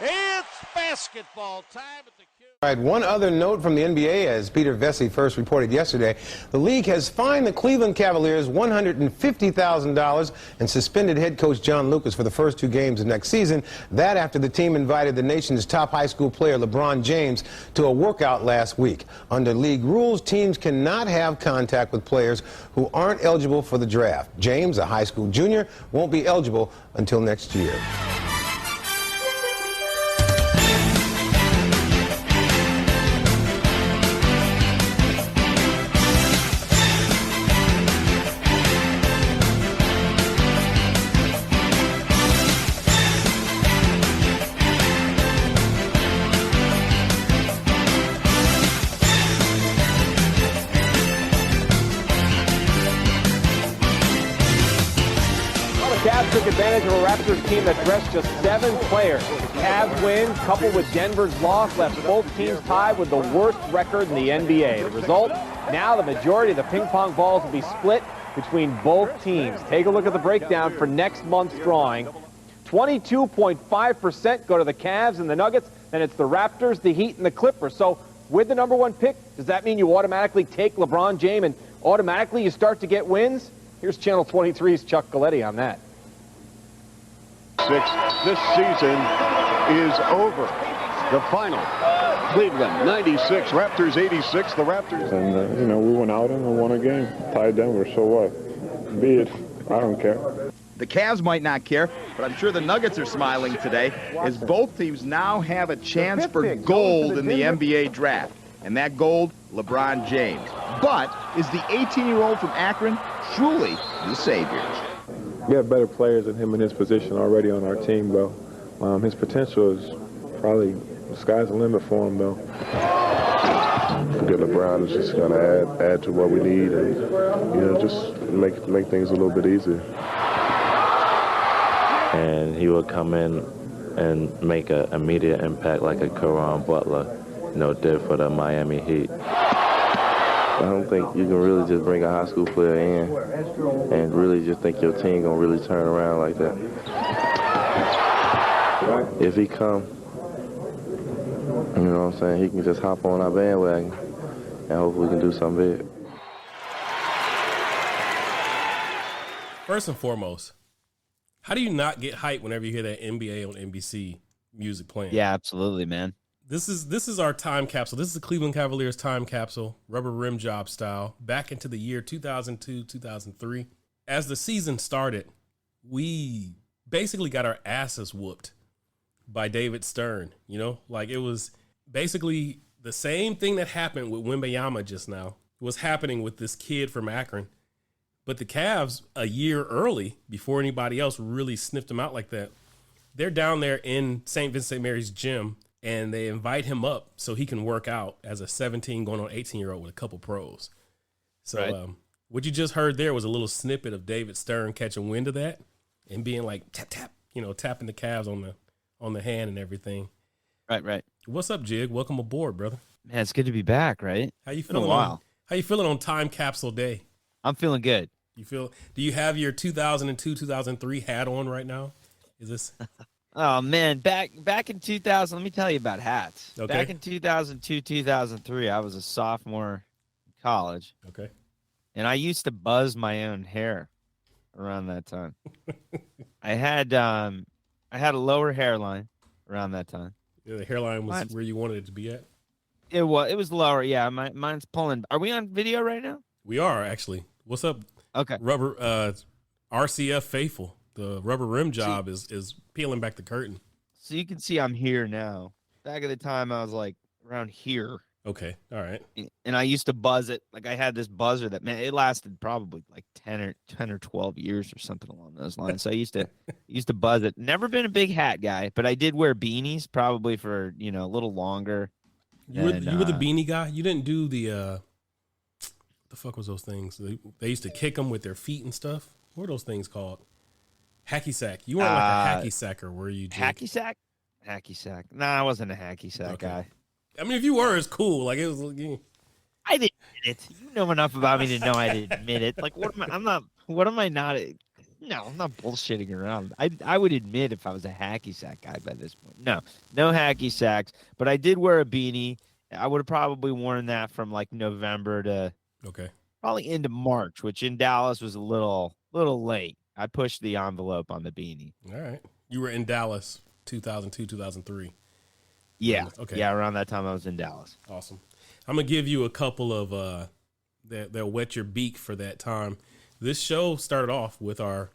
It's basketball time at the All right, one other note from the NBA, as Peter Vesey first reported yesterday. The league has fined the Cleveland Cavaliers $150,000 and suspended head coach John Lucas for the first 2 games of next season. That after the team invited the nation's top high school player, LeBron James, to a workout last week. Under league rules, teams cannot have contact with players who aren't eligible for the draft. James, a high school junior, won't be eligible until next year. Cavs took advantage of a Raptors team that dressed just 7 players. The Cavs win, coupled with Denver's loss, left both teams tied with the worst record in the NBA. The result, now the majority of the ping pong balls will be split between both teams. Take a look at the breakdown for next month's drawing. 22.5% go to the Cavs and the Nuggets, then it's the Raptors, the Heat, and the Clippers. So with the #1 pick, does that mean you automatically take LeBron James and automatically you start to get wins? Here's Channel 23's Chuck Galletti on that. This season is over. The final, Cleveland 96, Raptors 86. The Raptors. And, we went out and won a game. Tied Denver, so what? Be it. I don't care. The Cavs might not care, but I'm sure the Nuggets are smiling today as both teams now have a chance for gold in the NBA draft. And that gold, LeBron James. But is the 18-year-old from Akron truly the savior? We have better players than him in his position already on our team, though. His potential is probably, the sky's the limit for him, though. Good LeBron is just going to add to what we need and, just make things a little bit easier. And he will come in and make an immediate impact like a Caron Butler, did for the Miami Heat. I don't think you can really just bring a high school player in and really just think your team gonna really turn around like that. If he come, he can just hop on our bandwagon and hopefully we can do something big. First and foremost, how do you not get hyped whenever you hear that NBA on NBC music playing? Yeah, absolutely, man. This is our time capsule. This is the Cleveland Cavaliers time capsule, rubber rim job style, back into the year 2002, 2003. As the season started, we basically got our asses whooped by David Stern. It was basically the same thing that happened with Wembanyama just now was happening with this kid from Akron. But the Cavs, a year early, before anybody else really sniffed him out like that, they're down there in St. Vincent Mary's gym, and they invite him up so he can work out as a 17 going on 18-year-old with a couple pros. So right. What you just heard there was a little snippet of David Stern catching wind of that and being like, tap, tap, tapping the Cavs on the hand and everything. Right. What's up, Jig? Welcome aboard, brother. Man, it's good to be back, right? How you feeling? How you feeling on Time Capsule Day? I'm feeling good. Do you have your 2002, 2003 hat on right now? Is this... Oh, man, back in 2000, let me tell you about hats. Okay. Back in 2002, 2003, I was a sophomore in college. Okay. And I used to buzz my own hair around that time. I had a lower hairline around that time. Yeah, the hairline was where you wanted it to be at? It was lower, yeah. Mine's pulling. Are we on video right now? We are, actually. What's up? Okay. Rubber RCF Faithful. The rubber rim job is peeling back the curtain. So you can see I'm here now. Back at the time, I was like around here. Okay, all right. And I used to buzz it. Like I had this buzzer that, man, it lasted probably like 10 or 12 years or something along those lines. So I used to buzz it. Never been a big hat guy, but I did wear beanies probably for, a little longer. You were the beanie guy? You didn't do the fuck was those things? They used to kick them with their feet and stuff. What are those things called? Hacky sack. You weren't like a hacky sacker, were you, Jake? Hacky sack? Hacky sack. Nah, I wasn't a hacky sack guy. I mean, if you were, it's cool. Like, it was. I didn't admit it. You know enough about me to know I didn't admit it. Like, what am I not? No, I'm not bullshitting around. I would admit if I was a hacky sack guy by this point. No hacky sacks. But I did wear a beanie. I would have probably worn that from like November to probably into March, which in Dallas was a little late. I pushed the envelope on the beanie. All right. You were in Dallas 2002, 2003. Yeah. Okay. Yeah, around that time I was in Dallas. Awesome. I'm going to give you a couple of that wet your beak for that time. This show started off with our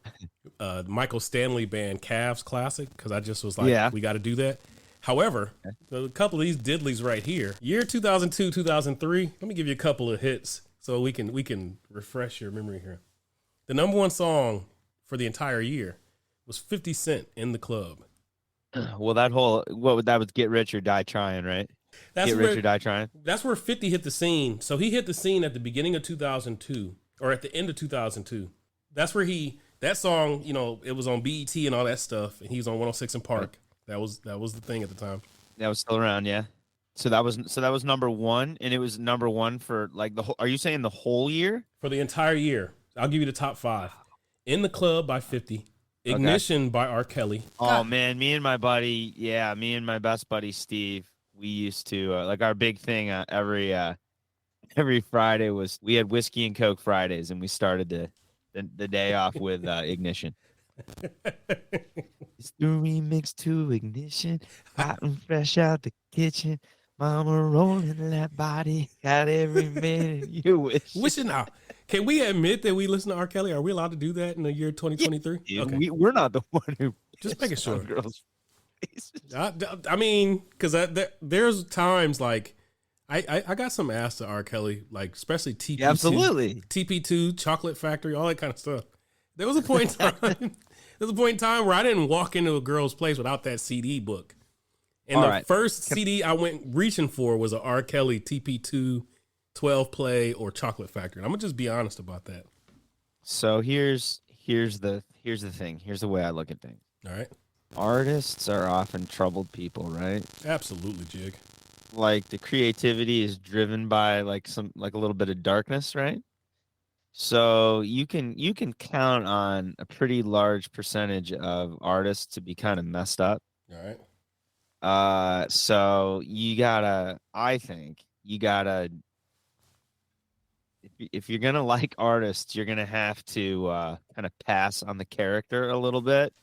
Michael Stanley band Cavs Classic because I just was like, we got to do that. However, a couple of these diddlies right here. Year 2002, 2003. Let me give you a couple of hits so we can refresh your memory here. The number one song for the entire year was 50 Cent, In the Club. Well, that was Get Rich or Die Trying, right? Get Rich or Die Trying. That's where 50 hit the scene. So he hit the scene at the beginning of 2002 or at the end of 2002. That's where that song, it was on BET and all that stuff, and he was on 106 in Park. That was the thing at the time. That was still around, yeah. So that was number one, and it was number one for like the whole. Are you saying the whole year? For the entire year. I'll give you the top 5. In the Club by 50. Ignition by R. Kelly. Oh man, me and my best buddy Steve, we used to like our big thing every Friday was we had whiskey and Coke Fridays, and we started the day off with Ignition. It's the remix to Ignition, hot and fresh out the kitchen. Mama rolling that body, got every minute you wish. Wishing now. Can we admit that we listen to R. Kelly? Are we allowed to do that in the year 2023? Yeah, okay. We're not the one who just making sure. Girls' faces. I mean, because there's times like I got some ass to R. Kelly, like especially TP2, absolutely TP2, Chocolate Factory, all that kind of stuff. There was a point in time where I didn't walk into a girl's place without that CD book. And the first CD I went reaching for was a R. Kelly TP2, 12 play, or Chocolate Factory. And I'm gonna just be honest about that. So here's the thing. Here's the way I look at things. All right. Artists are often troubled people, right? Absolutely, Jig. Like the creativity is driven by like a little bit of darkness, right? So you can count on a pretty large percentage of artists to be kind of messed up. All right. So I think you gotta, if you're going to like artists, you're going to have to, kind of pass on the character a little bit.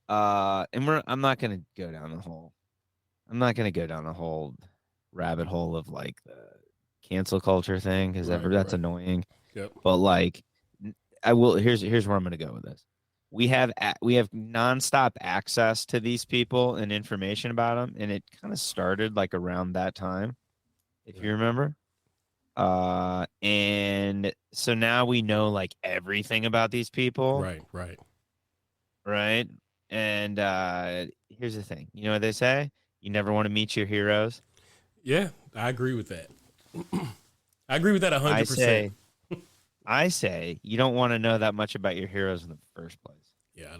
I'm not going to go down the whole rabbit hole of like the cancel culture thing. Cause that's annoying. Yep. But like, here's where I'm going to go with this. We have nonstop access to these people and information about them, and it kind of started like around that time, if you remember. And so now we know like everything about these people. Right. And here's the thing. You know what they say? You never want to meet your heroes. Yeah, I agree with that. I agree with that 100%. I say you don't want to know that much about your heroes in the first place. Yeah,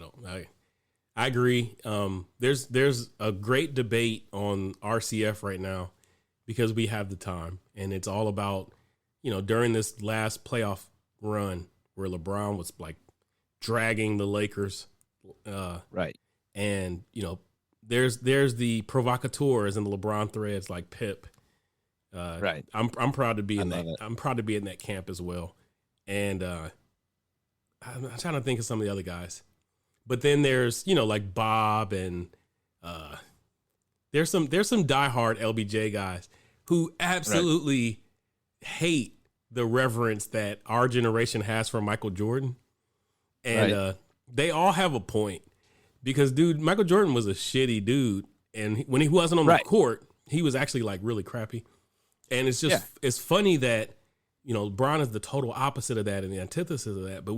I agree. There's a great debate on RCF right now because we have the time, and it's all about, during this last playoff run where LeBron was like dragging the Lakers. Right. And, there's the provocateurs and the LeBron threads like Pip. Right. I'm proud to be in that. I'm proud to be in that camp as well. And I'm trying to think of some of the other guys. But then there's, like Bob and there's some diehard LBJ guys who absolutely hate the reverence that our generation has for Michael Jordan. And they all have a point because, dude, Michael Jordan was a shitty dude. And when he wasn't on the court, he was actually like really crappy. And it's just, it's funny that, LeBron is the total opposite of that and the antithesis of that. But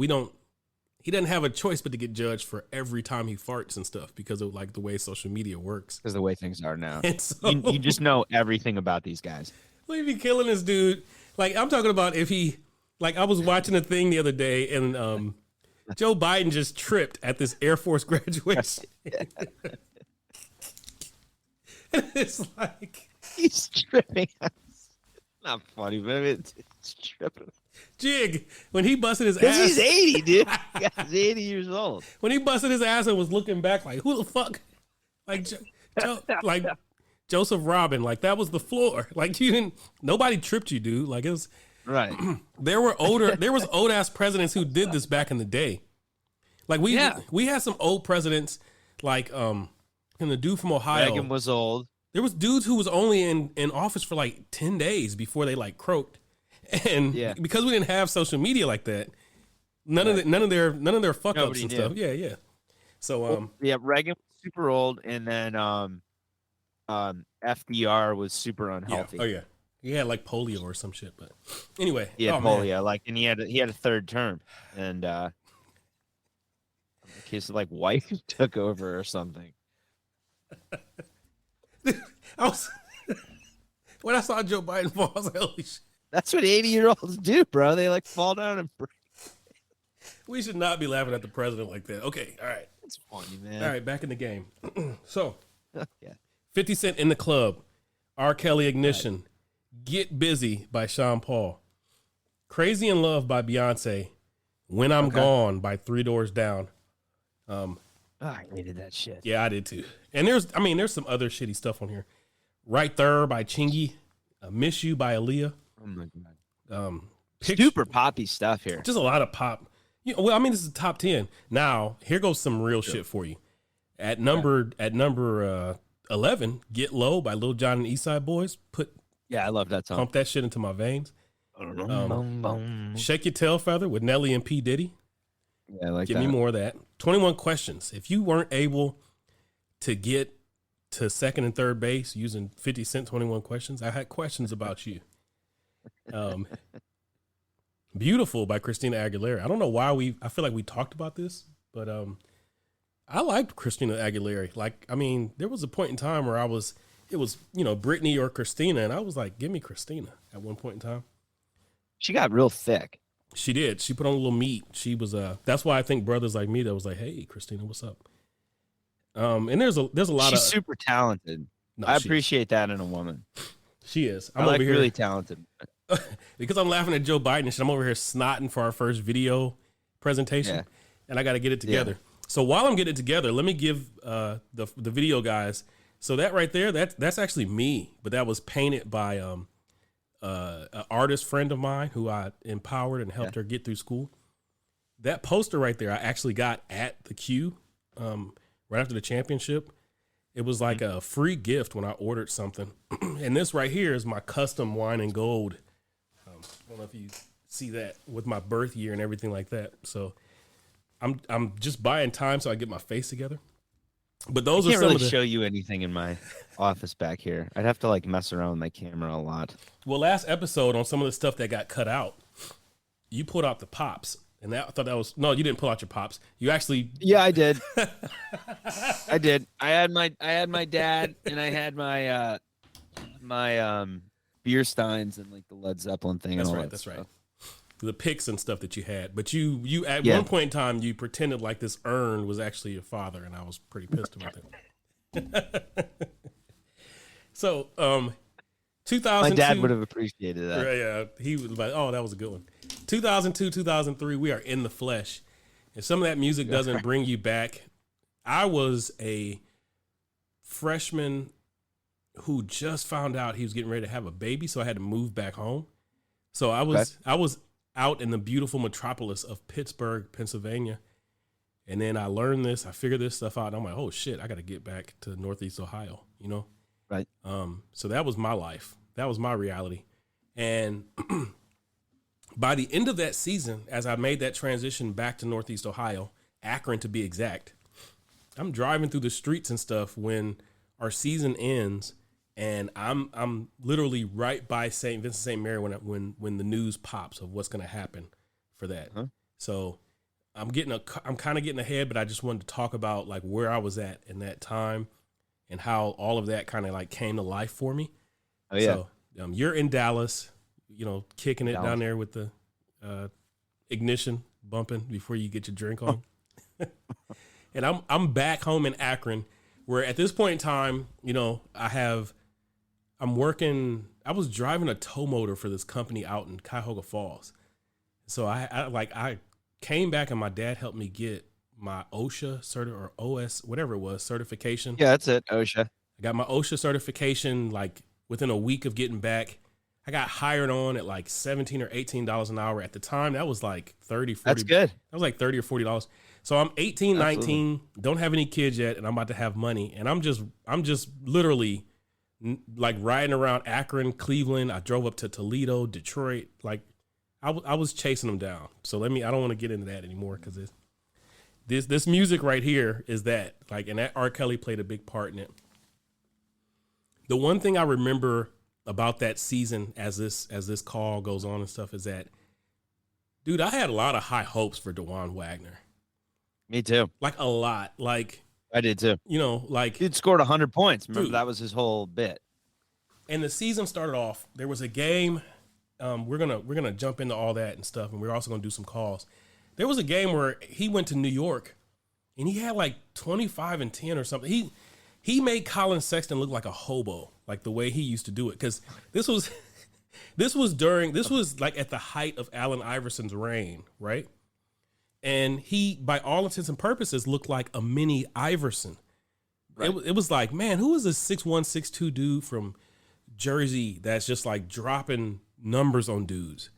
he doesn't have a choice but to get judged for every time he farts and stuff because of like the way social media works. Because the way things are now. So, you just know everything about these guys. Well, he'd be killing this dude. Like, I'm talking about if he, like, I was watching a thing the other day and Joe Biden just tripped at this Air Force graduation. And it's like. He's tripping. Not funny, but it's tripping. Jig, when he busted his ass. Because he's 80, dude. He's 80 years old. When he busted his ass and was looking back like, who the fuck? Like, like Joseph Robin, like that was the floor. Like nobody tripped you, dude. Like it was. Right. There was old ass presidents who did this back in the day. Like we had some old presidents, like and the dude from Ohio. Reagan was old. There was dudes who was only in office for like 10 days before they like croaked. And because we didn't have social media like that, none of their fuck ups and stuff. Yeah. So Reagan was super old, and then FDR was super unhealthy. Yeah. Oh yeah. He had like polio or some shit, but anyway. Yeah, polio. Like, and he had a third term, and his like wife took over or something. When I saw Joe Biden fall, I was like, holy shit. That's what 80-year-olds do, bro. They like fall down and break. We should not be laughing at the president like that. Okay, all right. It's funny, man. All right, back in the game. So, yeah. 50 Cent in the Club, R. Kelly Ignition, Get Busy by Sean Paul, Crazy in Love by Beyonce, When I'm Gone by Three Doors Down. I hated that shit. Yeah, I did too. And there's some other shitty stuff on here. Right There by Chingy, Miss You by Aaliyah. Oh my god. Super poppy stuff here. Just a lot of pop. Well, I mean, this is the top 10. Now, here goes some real shit for you. At number 11, Get Low by Lil Jon and East Side Boys. I love that song. Pump that shit into my veins. Shake Your Tail Feather with Nelly and P. Diddy. Yeah, I like Give me more of that. 21 Questions. If you weren't able to get to second and third base using 50 Cent 21 Questions, I had questions about you. Beautiful by Christina Aguilera. I don't know why I feel like we talked about this, but I liked Christina Aguilera. Like, I mean, there was a point in time where it was, Britney or Christina, and I was like, give me Christina at one point in time. She got real thick. She did. She put on a little meat. She was that's why I think brothers like me that was like, hey, Christina, what's up? And there's a lot She's super talented. No, I appreciate that in a woman. She is. I'm over here really talented. Because I'm laughing at Joe Biden and shit. I'm over here snotting for our first video presentation, and I got to get it together. Yeah. So while I'm getting it together, let me give the video guys. So that right there, that's actually me, but that was painted by an artist friend of mine who I empowered and helped her get through school. That poster right there, I actually got at the Q right after the championship. It was like a free gift when I ordered something. And this right here is my custom wine and gold. I don't know if you see that with my birth year and everything like that. So I'm just buying time so I get my face together. But those I can't are some really of the... show you anything in my office back here. I'd have to like mess around with my camera a lot. Well, last episode on some of the stuff that got cut out, you pulled out the pops. And I thought that was... No, you didn't pull out your pops. You actually... Yeah, I did. I did. I had my dad, and I had my beer steins and like the Led Zeppelin thing. That's and all right. that stuff. Right. The picks and stuff that you had. But you at one point in time, you pretended like this urn was actually your father, and I was pretty pissed about that. So, 2002... My dad would have appreciated that. Yeah, he was like, oh, that was a good one. 2002, 2003, we are in the flesh. If some of that music doesn't bring you back, I was a freshman who just found out he was getting ready to have a baby, so I had to move back home. So I was out in the beautiful metropolis of Pittsburgh, Pennsylvania. And then I learned this, I figured this stuff out, and I'm like, oh shit, I got to get back to Northeast Ohio, you know? Right. So that was my life. That was my reality. And by the end of that season, as I made that transition back to Northeast Ohio, Akron to be exact, I'm driving through the streets and stuff when our season ends, and I'm literally right by St. Vincent St. Mary when the news pops of what's going to happen for that. Huh? So I'm kind of getting ahead, but I just wanted to talk about like where I was at in that time and how all of that kind of like came to life for me. Oh yeah. So you're in Dallas, kicking it down there with the ignition bumping before you get your drink on. And I'm back home in Akron, where at this point in time, I'm working was driving a tow motor for this company out in Cuyahoga Falls. So I came back and my dad helped me get my OSHA or OS, whatever it was, certification. Yeah, that's it. OSHA. I got my OSHA certification like within a week of getting back. I got hired on at like $17 or $18 an hour. At the time, that was like 30, 40. That's good. That was like $30 or $40. So I'm 18, Absolutely. 19, don't have any kids yet, and I'm about to have money. And I'm just literally like riding around Akron, Cleveland. I drove up to Toledo, Detroit. Like I was chasing them down. So I don't want to get into that anymore because this music right here is that, like, and that R. Kelly played a big part in it. The one thing I remember about that season as this call goes on and stuff is that, dude, I had a lot of high hopes for DeJuan Wagner. Me too. Like a lot. Like I did too. You know, like he'd scored 100 points. Remember, dude, that was his whole bit. And the season started off. There was a game. We're gonna jump into all that and stuff, and we're also gonna do some calls. There was a game where he went to New York, and he had like 25 and 10 or something. He made Colin Sexton look like a hobo, like the way he used to do it. Because this was like at the height of Allen Iverson's reign, right? And he, by all intents and purposes, looked like a mini Iverson. Right. It was like, man, who is this 6'1", 6'2" dude from Jersey that's just like dropping numbers on dudes?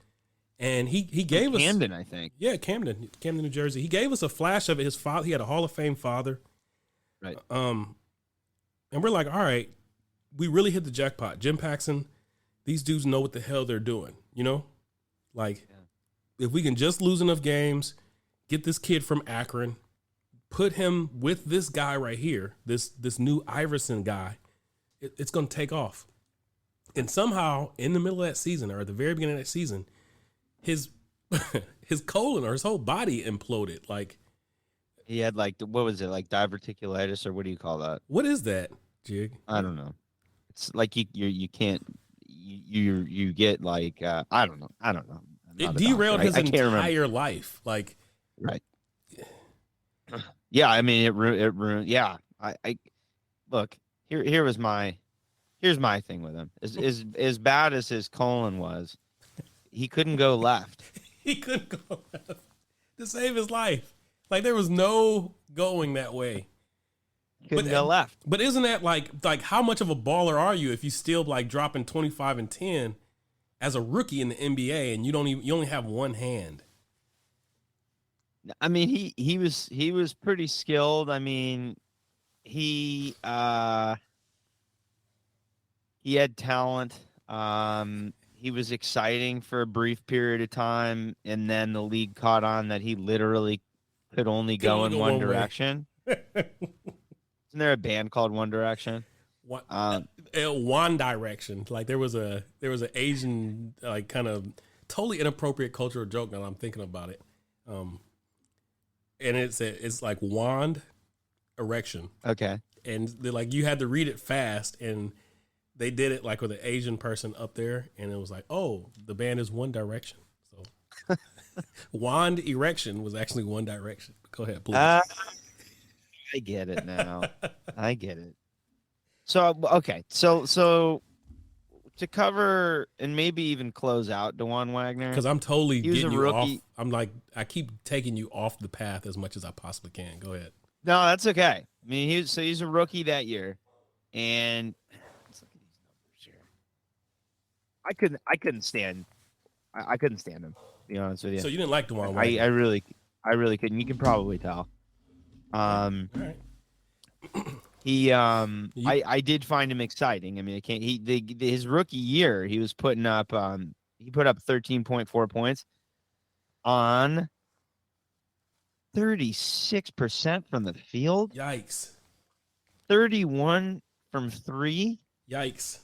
And he gave us Camden, I think. Yeah, Camden, New Jersey. He gave us a flash of it. His father, he had a Hall of Fame father. Right. And we're like, all right, we really hit the jackpot. Jim Paxson, these dudes know what the hell they're doing, you know? Like, if we can just lose enough games, get this kid from Akron, put him with this guy right here, this new Iverson guy, it's going to take off. And somehow, in the middle of that season, or at the very beginning of that season, his colon or his whole body imploded. Like, he had like, what was it, like diverticulitis, or what do you call that? What is that, Jig? I don't know. It's like you can't you get like I don't know. It derailed his entire life. Like, right. Yeah, I mean it ruined. Yeah, I look here's my thing with him. As bad as his colon was, he couldn't go left. He couldn't go left to save his life. Like, there was no going that way. Couldn't go left. But isn't that like how much of a baller are you if you still like dropping 25 and 10 as a rookie in the NBA and you only have one hand? I mean, he was pretty skilled. I mean, he had talent. He was exciting for a brief period of time, and then the league caught on that he literally could only go in one direction. Isn't there a band called One Direction? One Direction. Like there was an Asian like kind of totally inappropriate cultural joke now I'm thinking about it. And it's like wand erection. Okay. And like you had to read it fast, and they did it like with an Asian person up there, and it was like, oh, the band is One Direction. So wand erection was actually One Direction. Go ahead, please. I get it now. I get it. So okay, so to cover and maybe even close out DeJuan Wagner, because I'm totally getting you off. I'm like, I keep taking you off the path as much as I possibly can. Go ahead. No, that's okay. I mean, he's a rookie that year, and let's look at these numbers here. I couldn't stand him. To be honest with you. So you didn't like DeJuan Wagner? I really couldn't. You can probably tell. All right. I did find him exciting. I mean, his rookie year, he was putting up, he put up 13.4 points on 36% from the field. Yikes. 31 from 3. Yikes.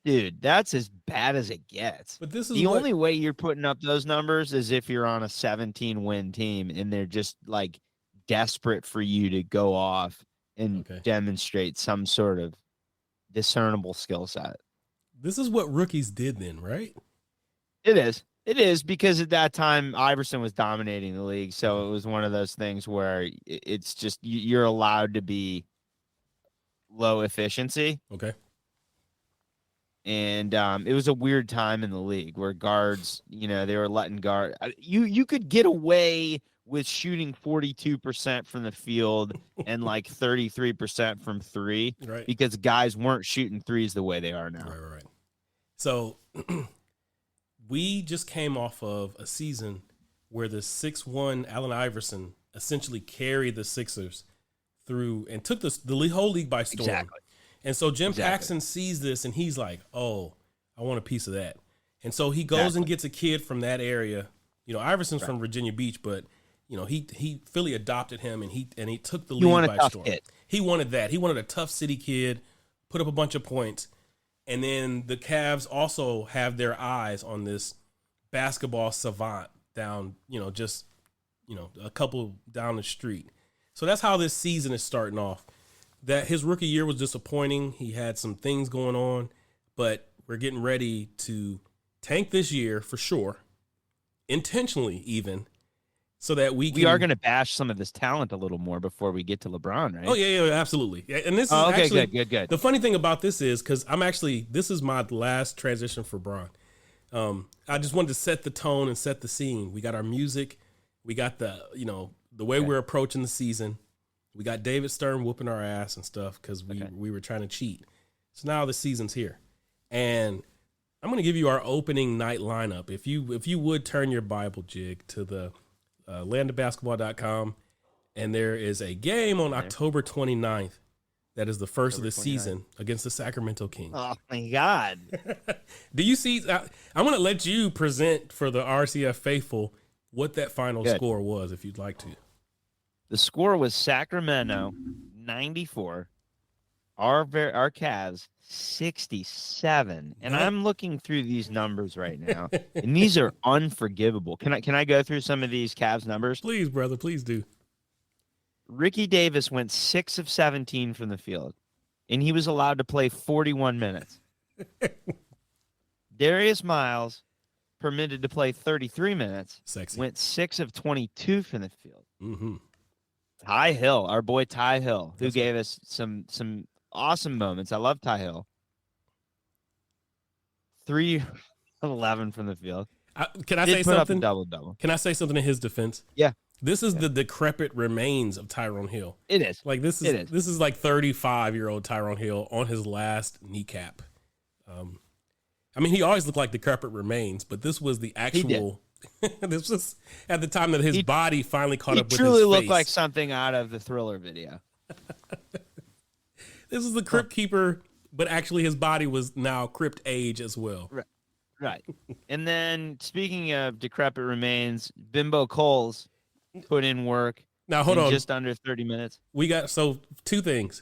Dude, that's as bad as it gets. But this is the only way you're putting up those numbers is if you're on a 17-win team and they're just like desperate for you to go off and demonstrate some sort of discernible skill set. This is what rookies did then, right? It is because at that time Iverson was dominating the league, so it was one of those things where it's just you're allowed to be low efficiency. Okay. And it was a weird time in the league where guards, they were letting guard. You could get away with shooting 42% from the field and like 33% from three, right? Because guys weren't shooting threes the way they are now. Right. So we just came off of a season where the 6'1" Allen Iverson essentially carried the Sixers through and took the whole league by storm. Exactly. And so Jim Paxson sees this and he's like, oh, I want a piece of that. And so he goes and gets a kid from that area. Iverson's from Virginia Beach, but he Philly adopted him and he took the league by storm. He wanted that. He wanted a tough city kid, put up a bunch of points. And then the Cavs also have their eyes on this basketball savant down, a couple down the street. So that's how this season is starting off. That his rookie year was disappointing. He had some things going on, but we're getting ready to tank this year for sure, intentionally even, so that we are going to bash some of this talent a little more before we get to LeBron, right? Oh yeah, absolutely. And this is okay, actually good. The funny thing about this is because this is my last transition for Bron. I just wanted to set the tone and set the scene. We got our music, we got the way we're approaching the season. We got David Stern whooping our ass and stuff because we were trying to cheat. So now the season's here. And I'm going to give you our opening night lineup. If you would turn your Bible jig to the landofbasketball.com, and there is a game on October 29th that is the first of the season against the Sacramento Kings. Oh, my God. Do you see? I'm going to let you present for the RCF faithful what that final score was, if you'd like to. The score was Sacramento 94, our Cavs 67, and I'm looking through these numbers right now, and these are unforgivable. Can I go through some of these Cavs numbers? Please, brother, please do. Ricky Davis went 6 of 17 from the field, and he was allowed to play 41 minutes. Darius Miles, permitted to play 33 minutes, went 6 of 22 from the field. Mm-hmm. Ty Hill, our boy Ty Hill, who gave us some awesome moments. I love Ty Hill. 3 of 11 from the field. Can I say something? Double. Can I say something in his defense? Yeah. This is the decrepit remains of Tyrone Hill. It is. Like this is like 35-year-old Tyrone Hill on his last kneecap. He always looked like decrepit remains, but this was the actual. This was at the time that his body finally caught up with his face. He truly looked like something out of the Thriller video. This is the Crypt Keeper, but actually his body was now Crypt age as well. Right. And then speaking of decrepit remains, Bimbo Coles put in work. Now hold on, just under 30 minutes. We got two things.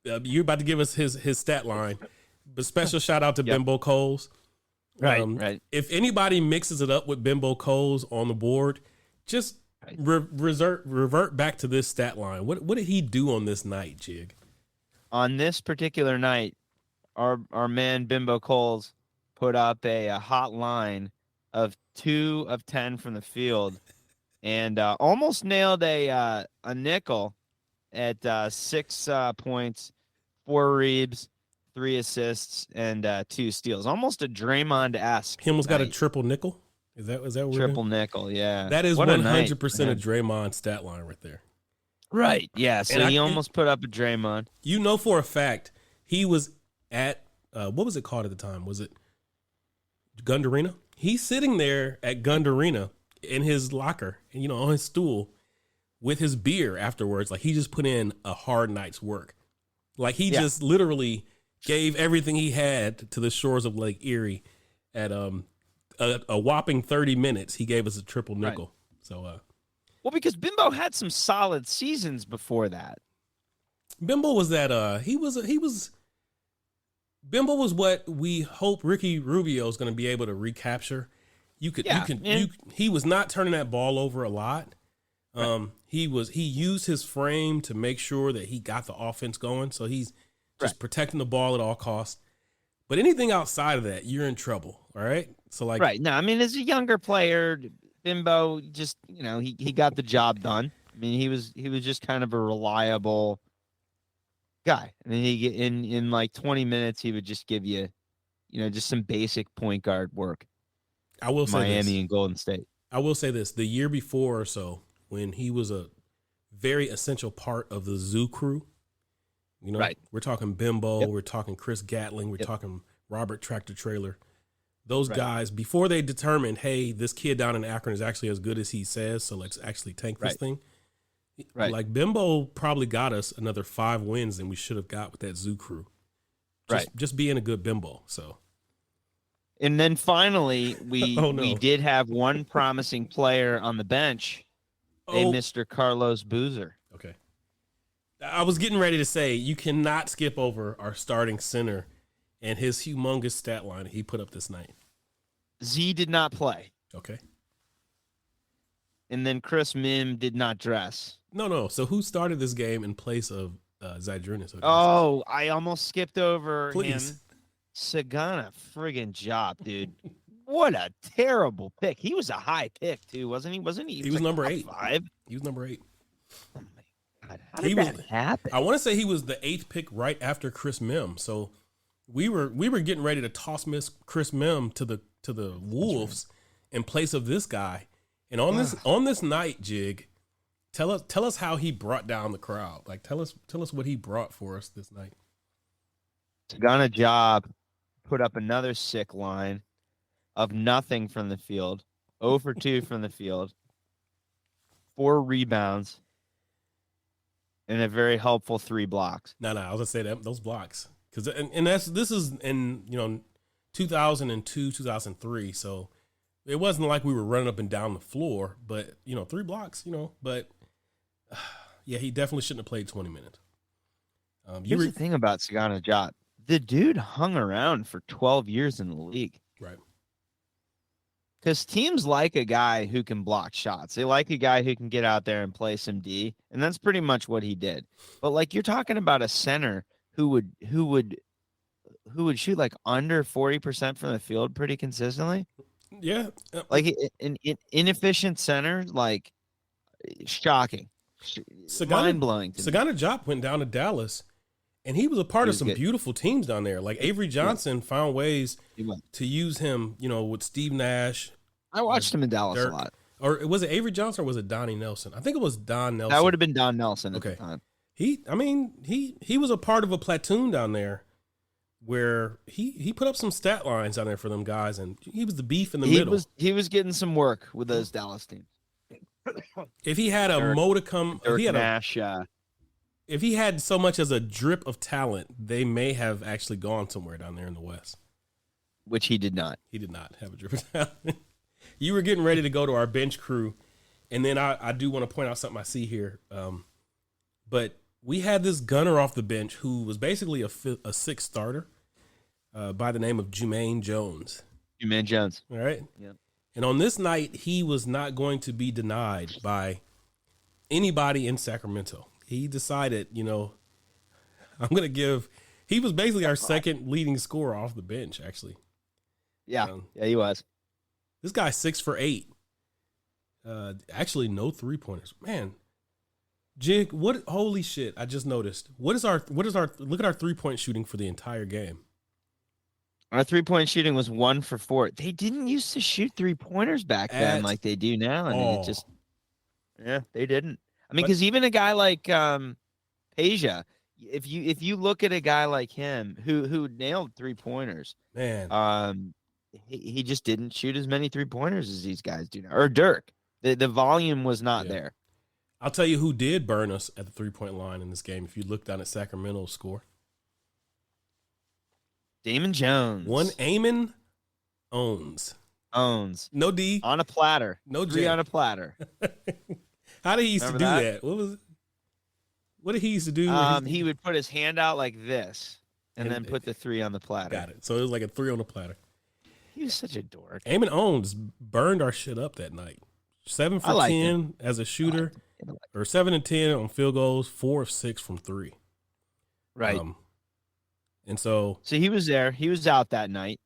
You're about to give us his stat line, but special shout out to Bimbo Coles. Right. If anybody mixes it up with Bimbo Coles on the board, just revert back to this stat line. What did he do on this night, Jig? On this particular night, our man Bimbo Coles put up a hot line of 2 of 10 from the field, and almost nailed a nickel at 6 points, 4 reebs, 3 assists, and 2 steals. Almost a Draymond-esque. He almost got a triple nickel. Is that what triple nickel? Yeah, that is 100% a Draymond stat line right there. Right. Yeah. So he almost put up a Draymond. For a fact he was at what was it called at the time? Was it Gund Arena? He's sitting there at Gund Arena in his locker, on his stool with his beer afterwards. Like he just put in a hard night's work. Like he just literally gave everything he had to the shores of Lake Erie at a whopping 30 minutes. He gave us a triple nickel. Right. So well, because Bimbo had some solid seasons before that. Bimbo was Bimbo was what we hope Ricky Rubio is going to be able to recapture. He was not turning that ball over a lot. He used his frame to make sure that he got the offense going. So he's just protecting the ball at all costs. But anything outside of that, you're in trouble. All right. So No, as a younger player, Bimbo just, he got the job done. He was just kind of a reliable guy. He in like 20 minutes, he would just give you, just some basic point guard work. I will say Miami this. and Golden State. I will say this. The year before or so, when he was a very essential part of the Zoo crew, Right. We're talking Bimbo, Yep. we're talking Chris Gatling, we're talking Robert Tractor Trailer. Those Right. guys, before they determined, hey, this kid down in Akron is actually as good as he says, so let's actually tank this Right. thing. Right. Like Bimbo probably got us another 5 wins than we should have got with that Zoo crew. Just being a good Bimbo. So. And then finally, we Oh, no. we did have one promising player on the bench, named Mr. Carlos Boozer. Okay. I was getting ready to say, you cannot skip over our starting center and his humongous stat line he put up this night. Z did not play. Okay. And then Chris Mim did not dress. No. So who started this game in place of Zydrunas? Oh, I almost skipped over Please. him. Sagana friggin' job, dude. What a terrible pick. He was a high pick, too, wasn't he? He was like number top 8. 5. He was number 8. Oh, my God. How did that happen? I want to say he was the 8th pick right after Chris Mim. So we were getting ready to toss Chris Mim to the Wolves in place of this guy. And on this night, Jig, tell us how he brought down the crowd. Like tell us what he brought for us this night. Sagana job put up another sick line of nothing from the field, 0 for 2 from the field, 4 rebounds, and a very helpful 3 blocks. No, I was gonna say that those blocks because this is in 2002, 2003. So it wasn't like we were running up and down the floor, but 3 blocks, But yeah, he definitely shouldn't have played 20 minutes. Here's the thing about Sagana Job. The dude hung around for 12 years in the league. Right. Because teams like a guy who can block shots. They like a guy who can get out there and play some D, and that's pretty much what he did. But like you're talking about a center who would shoot like under 40% from the field pretty consistently. Yeah. Like an inefficient center, like shocking. Mind-blowing. Sagana Diop went down to Dallas, and he was a part of some beautiful teams down there. Like Avery Johnson found ways to use him, with Steve Nash. I watched him in Dallas a lot. Or was it Avery Johnson or was it Donnie Nelson? I think it was Don Nelson. That would have been Don Nelson at the time. He was a part of a platoon down there where he put up some stat lines down there for them guys, and he was the beef in the middle. He was getting some work with those Dallas teams. If he had a modicum, if he had so much as a drip of talent, they may have actually gone somewhere down there in the West. Which he did not. He did not have a drip of talent. You were getting ready to go to our bench crew, and then I do want to point out something I see here. But we had this gunner off the bench who was basically a sixth starter by the name of Jermaine Jones. Jermaine Jones. All right. Yep. And on this night, he was not going to be denied by anybody in Sacramento. He decided, I'm going to give – he was basically our second leading scorer off the bench, actually. Yeah, he was. This guy's 6 for 8. Actually, no 3-pointers. Man, Jig, what – holy shit, I just noticed. What is our – look at our 3-point shooting for the entire game. Our 3-point shooting was 1 for 4. They didn't used to shoot 3-pointers back then like they do now. I mean, they didn't. I mean, because even a guy like Peja, if you look at a guy like him who nailed 3-pointers, man, he just didn't shoot as many 3-pointers as these guys do now. Or Dirk, the volume was not there. I'll tell you who did burn us at the 3-point line in this game. If you look down at Sacramento's score. Damon Jones. One Eamon Owens. No D. On a platter. No J. 3 on a platter. How did he used to do that? What was it? What did he used to do? He would put his hand out like this and then put the 3 on the platter. Got it. So it was like a 3 on the platter. He was such a dork. Eamon Owens burned our shit up that night. 7 for 10 as a shooter, or 7 and 10 on field goals, 4 of 6 from 3. Right. And so he was there. He was out that night.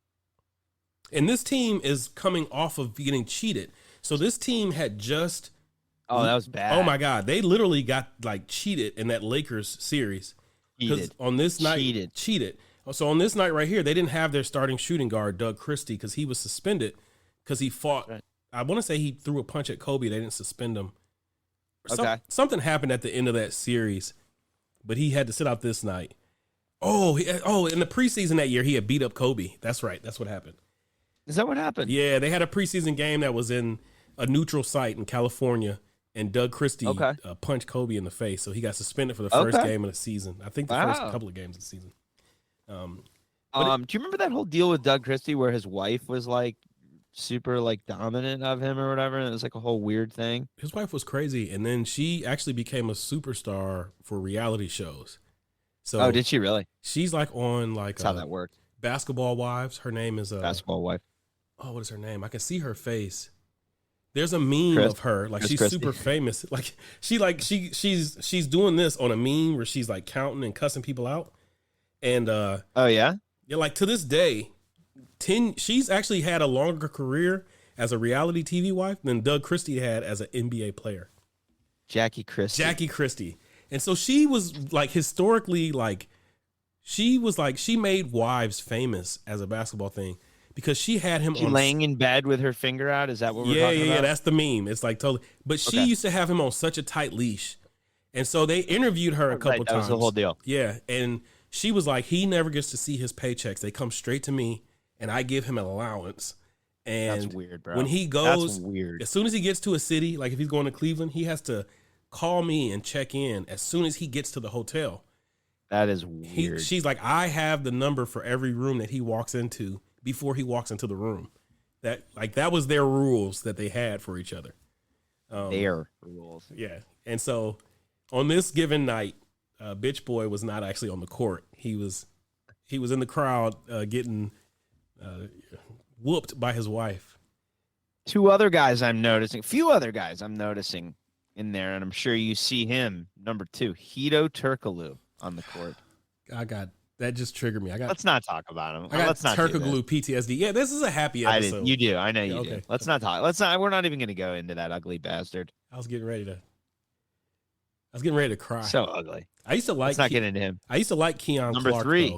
And this team is coming off of getting cheated. So this team had just that was bad. Oh my God. They literally got cheated in that Lakers series. Because on this night cheated. So on this night right here, they didn't have their starting shooting guard, Doug Christie, because he was suspended because he fought. Right. I want to say he threw a punch at Kobe. They didn't suspend him. Okay. Something happened at the end of that series, but he had to sit out this night. In the preseason that year, he had beat up Kobe. That's right. That's what happened. Is that what happened? Yeah, they had a preseason game that was in a neutral site in California, and Doug Christie punched Kobe in the face, so he got suspended for the first game of the season. I think the first couple of games of the season. Do you remember that whole deal with Doug Christie where his wife was like super like dominant of him or whatever, and it was like a whole weird thing? His wife was crazy, and then she actually became a superstar for reality shows. So did she really? She's like on That's how that worked. Basketball Wives. Her name is Basketball Wife. Oh, what is her name? I can see her face. There's a meme of her, like she's super famous. Like she's doing this on a meme where she's like counting and cussing people out. And yeah, like to this day, she's actually had a longer career as a reality TV wife than Doug Christie had as an NBA player. Jackie Christie. And so she was like historically she made wives famous as a basketball thing because she had him laying in bed with her finger out. Is that what we're talking about? Yeah, that's the meme. It's like totally. But she used to have him on such a tight leash. And so they interviewed her a couple times. That was the whole deal. Yeah. And she was like, he never gets to see his paychecks. They come straight to me and I give him an allowance. And that's weird, bro. When he goes, that's weird. As soon as he gets to a city, like if he's going to Cleveland, he has to call me and check in as soon as he gets to the hotel. That is weird. She's like, I have the number for every room that he walks into before he walks into the room. That was their rules that they had for each other. Their rules. Yeah. And so on this given night, Bitch Boy was not actually on the court. He was in the crowd getting whooped by his wife. A few other guys I'm noticing in there, and I'm sure you see him, number 2, Hito Turkoglu on the court. That just triggered me. Let's not talk about him. I got Turkoglu PTSD. Yeah, this is a happy episode. You do. I know you do. Let's not talk. We're not even going to go into that ugly bastard. I was getting ready to cry. So ugly. I used to like. Let's not get into him. I used to like Keon number Clark. 3.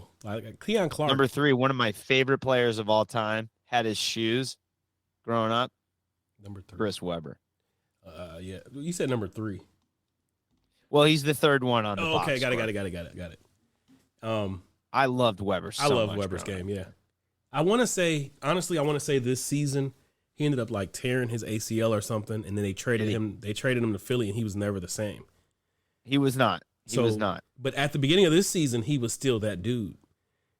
Keon Clark. Number 3, one of my favorite players of all time. Had his shoes growing up. Number 3. Chris Webber. Yeah. You said number 3. Well, he's the third one on the box. Okay, got it. I loved Webber so much. I love Webber's game, yeah. I want to say this season he ended up like tearing his ACL or something, and then they traded him to Philly, and he was never the same. He was not. He was not. But at the beginning of this season, he was still that dude.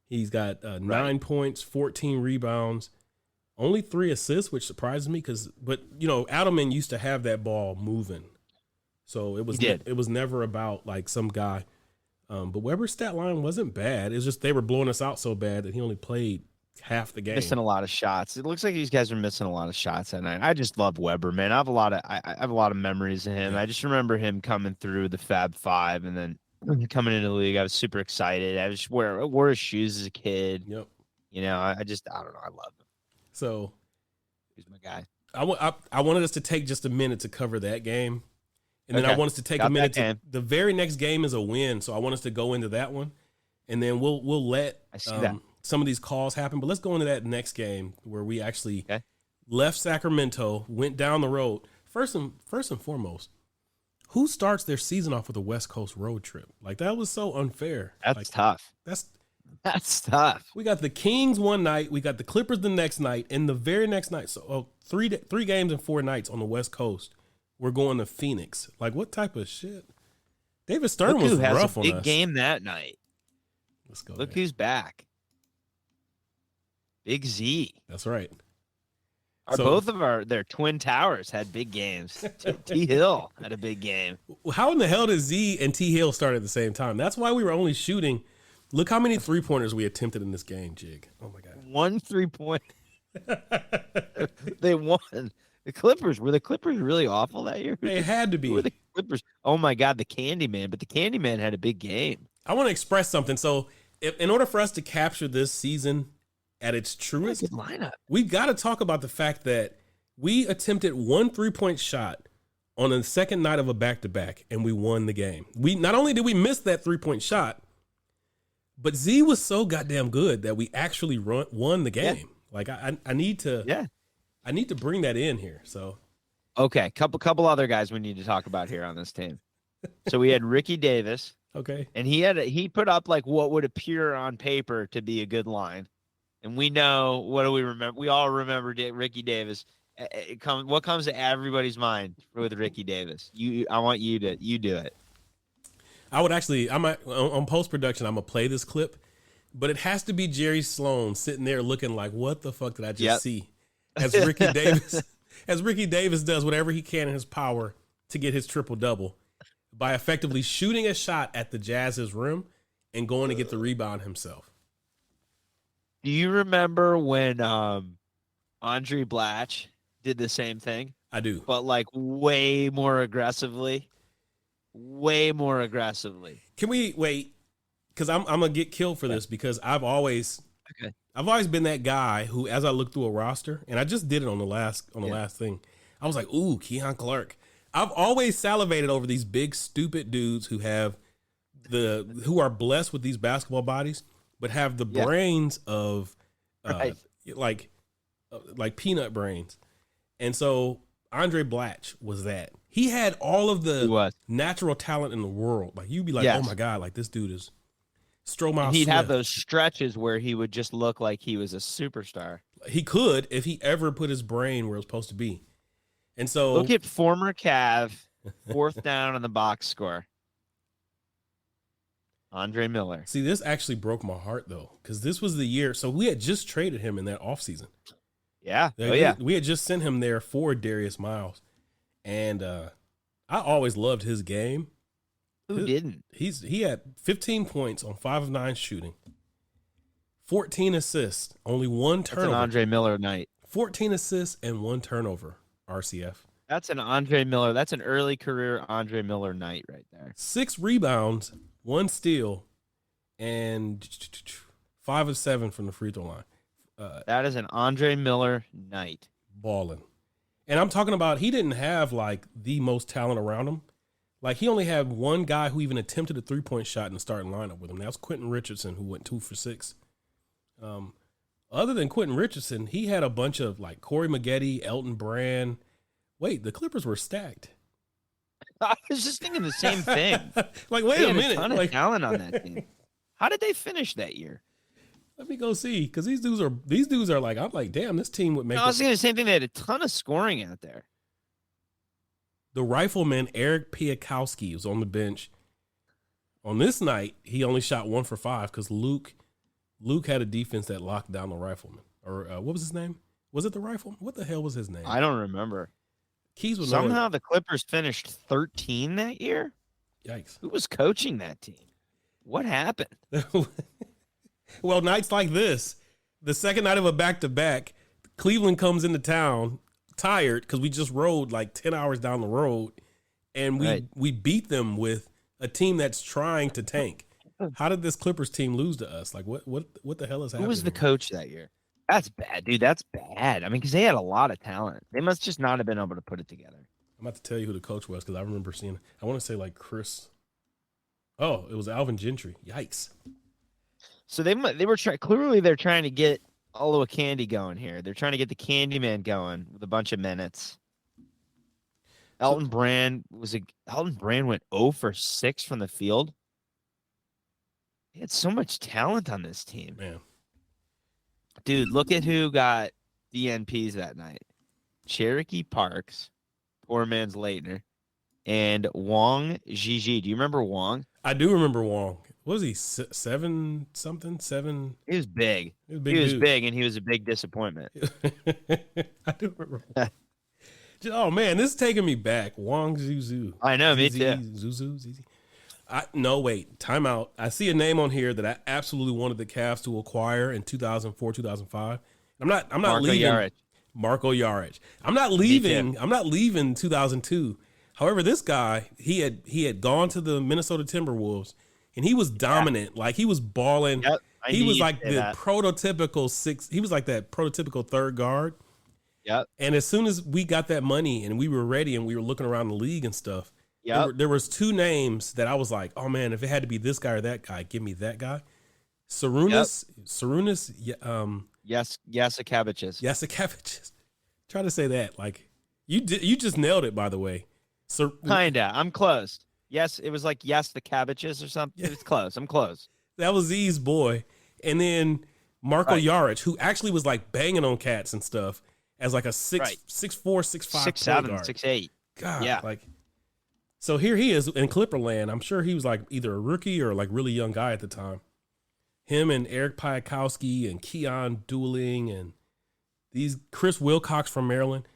He's got 9 points, 14 rebounds, only 3 assists, which surprises me but Adelman used to have that ball moving. So it was never about like some guy. But Webber's stat line wasn't bad. It's just they were blowing us out so bad that he only played half the game. Missing a lot of shots. It looks like these guys are missing a lot of shots that night. I just love Webber, man. I have a lot of memories of him. I just remember him coming through the Fab Five and then coming into the league. I was super excited. I just wore his shoes as a kid. Yep. I don't know. I love him. So he's my guy. I wanted us to take just a minute to cover that game. And then I want us to take a minute the very next game is a win. So I want us to go into that one. And then we'll let some of these calls happen. But let's go into that next game where we actually left Sacramento, went down the road. First and foremost, who starts their season off with a West Coast road trip? Like, that was so unfair. That's tough. That's tough. We got the Kings one night. We got the Clippers the next night. And the very next night, so 3 games and 4 nights on the West Coast. We're going to Phoenix. Like, what type of shit? David Stern was rough on us. Big game that night. Let's go. Look who's back. Big Z. That's right. Both of their twin towers had big games. T Hill had a big game. How in the hell did Z and T Hill start at the same time? That's why we were only shooting. Look how many 3-pointers we attempted in this game, Jig. Oh my God. 1 3-point. They won. Were the Clippers really awful that year? They had to be. Were the Clippers? Oh my God, the Candyman! But the Candyman had a big game. I want to express something. So, in order for us to capture this season at its truest, good lineup, we've got to talk about the fact that we attempted 1 3-point shot on the second night of a back-to-back, and we won the game. We not only did we miss that 3-point shot, But Z was so goddamn good that we actually won the game. Yeah. Like I need to I need to bring that in here. So okay, couple other guys we need to talk about here on this team. So we had Ricky Davis. Okay. And he put up like what would appear on paper to be a good line. And we know, what do we remember? We all remember Ricky Davis. What comes to everybody's mind with Ricky Davis? I want you do it. I would actually, on post-production, I'm going to play this clip, but it has to be Jerry Sloan sitting there looking like, what the fuck did I just see? As Ricky Davis does whatever he can in his power to get his triple-double by effectively shooting a shot at the Jazz's rim and going to get the rebound himself. Do you remember when Andre Blatch did the same thing? I do. But like way more aggressively. Can we wait? Because I'm gonna get killed for this because I've always been that guy who, as I look through a roster, and I just did it on the last thing, I was like, ooh, Keon Clark. I've always salivated over these big stupid dudes who who are blessed with these basketball bodies, but have the brains of like peanut brains. And so Andre Blatch was that. He had all of the natural talent in the world. Like you'd be like, oh my God, like this dude is Stromae. He'd have those stretches where he would just look like he was a superstar. He could if he ever put his brain where it was supposed to be. And so look at former Cav, fourth down on the box score. Andre Miller. See, this actually broke my heart though, because this was the year. So we had just traded him in that offseason. Yeah. We had just sent him there for Darius Miles. And I always loved his game. Who didn't? He had 15 points on 5 of 9 shooting. 14 assists, only 1 turnover. That's an Andre Miller night. 14 assists and 1 turnover, RCF. That's an Andre Miller. That's an early career Andre Miller night right there. 6 rebounds, 1 steal, and 5 of 7 from the free throw line. That is an Andre Miller night. Balling. And I'm talking about he didn't have like the most talent around him. Like he only had one guy who even attempted a 3-point shot in the starting lineup with him. That was Quentin Richardson, who went 2 for 6. Other than Quentin Richardson, he had a bunch of like Corey Maggette, Elton Brand. Wait, the Clippers were stacked. I was just thinking the same thing. Like, wait a minute. A ton of talent on that team. How did they finish that year? Let me go see, because these dudes are like, I'm like, damn, this team would make. I was thinking the same thing. They had a ton of scoring out there. The rifleman Eric Piakowski was on the bench. On this night, he only shot 1 for 5 because Luke had a defense that locked down the rifleman. Or what was his name? Was it the rifleman? What the hell was his name? I don't remember. Keys was somehow the Clippers finished 13 that year. Yikes! Who was coaching that team? What happened? Well, nights like this, the second night of a back-to-back, Cleveland comes into town tired because we just rode like 10 hours down the road, and we beat them with a team that's trying to tank. How did this Clippers team lose to us? Like, what the hell is happening? Who was the coach that year? That's bad, dude. That's bad. I mean, because they had a lot of talent. They must just not have been able to put it together. I'm about to tell you who the coach was because I remember seeing. I want to say like Chris. Oh, it was Alvin Gentry. Yikes. So they were clearly they're trying to get Aloha Candy going here. They're trying to get the Candyman going with a bunch of minutes. Elton Brand went 0 for 6 from the field. He had so much talent on this team. Man. Dude, look at who got DNPs that night. Cherokee Parks, poor man's Leitner, and Wong Gigi. Do you remember Wong? I do remember Wong. What was he, 7 something? 7? He was big. He was big, and he was a big disappointment. I do remember. Oh, man, this is taking me back. Wong Zuzu. I know, me too. Zuzu. No, wait. Time out. I see a name on here that I absolutely wanted the Cavs to acquire in 2004, 2005. I'm not leaving. Yarich. Marco Jaric. I'm not leaving 2002. However, this guy, he had gone to the Minnesota Timberwolves, and he was dominant. Yeah. Like, he was balling. Yep, he was like the prototypical he was like that prototypical third guard. Yep. And as soon as we got that money and we were ready and we were looking around the league and stuff, there was 2 names that I was like, oh man, if it had to be this guy or that guy, give me that guy. Sarunas, Jasikevičius. Jasikevičius. Try to say that like you just nailed it. By the way, Kinda. I'm close. Yes, it was like the cabbages or something. It's close. I'm close. That was Z's boy, and then Marko Jaric, who actually was like banging on cats and stuff as like a 6'4", 6'5", 6'7", guard. 6'8". God, yeah. Like, so here he is in Clipperland. I'm sure he was like either a rookie or like really young guy at the time. Him and Eric Piatkowski and Keon Dooling and these Chris Wilcox from Maryland.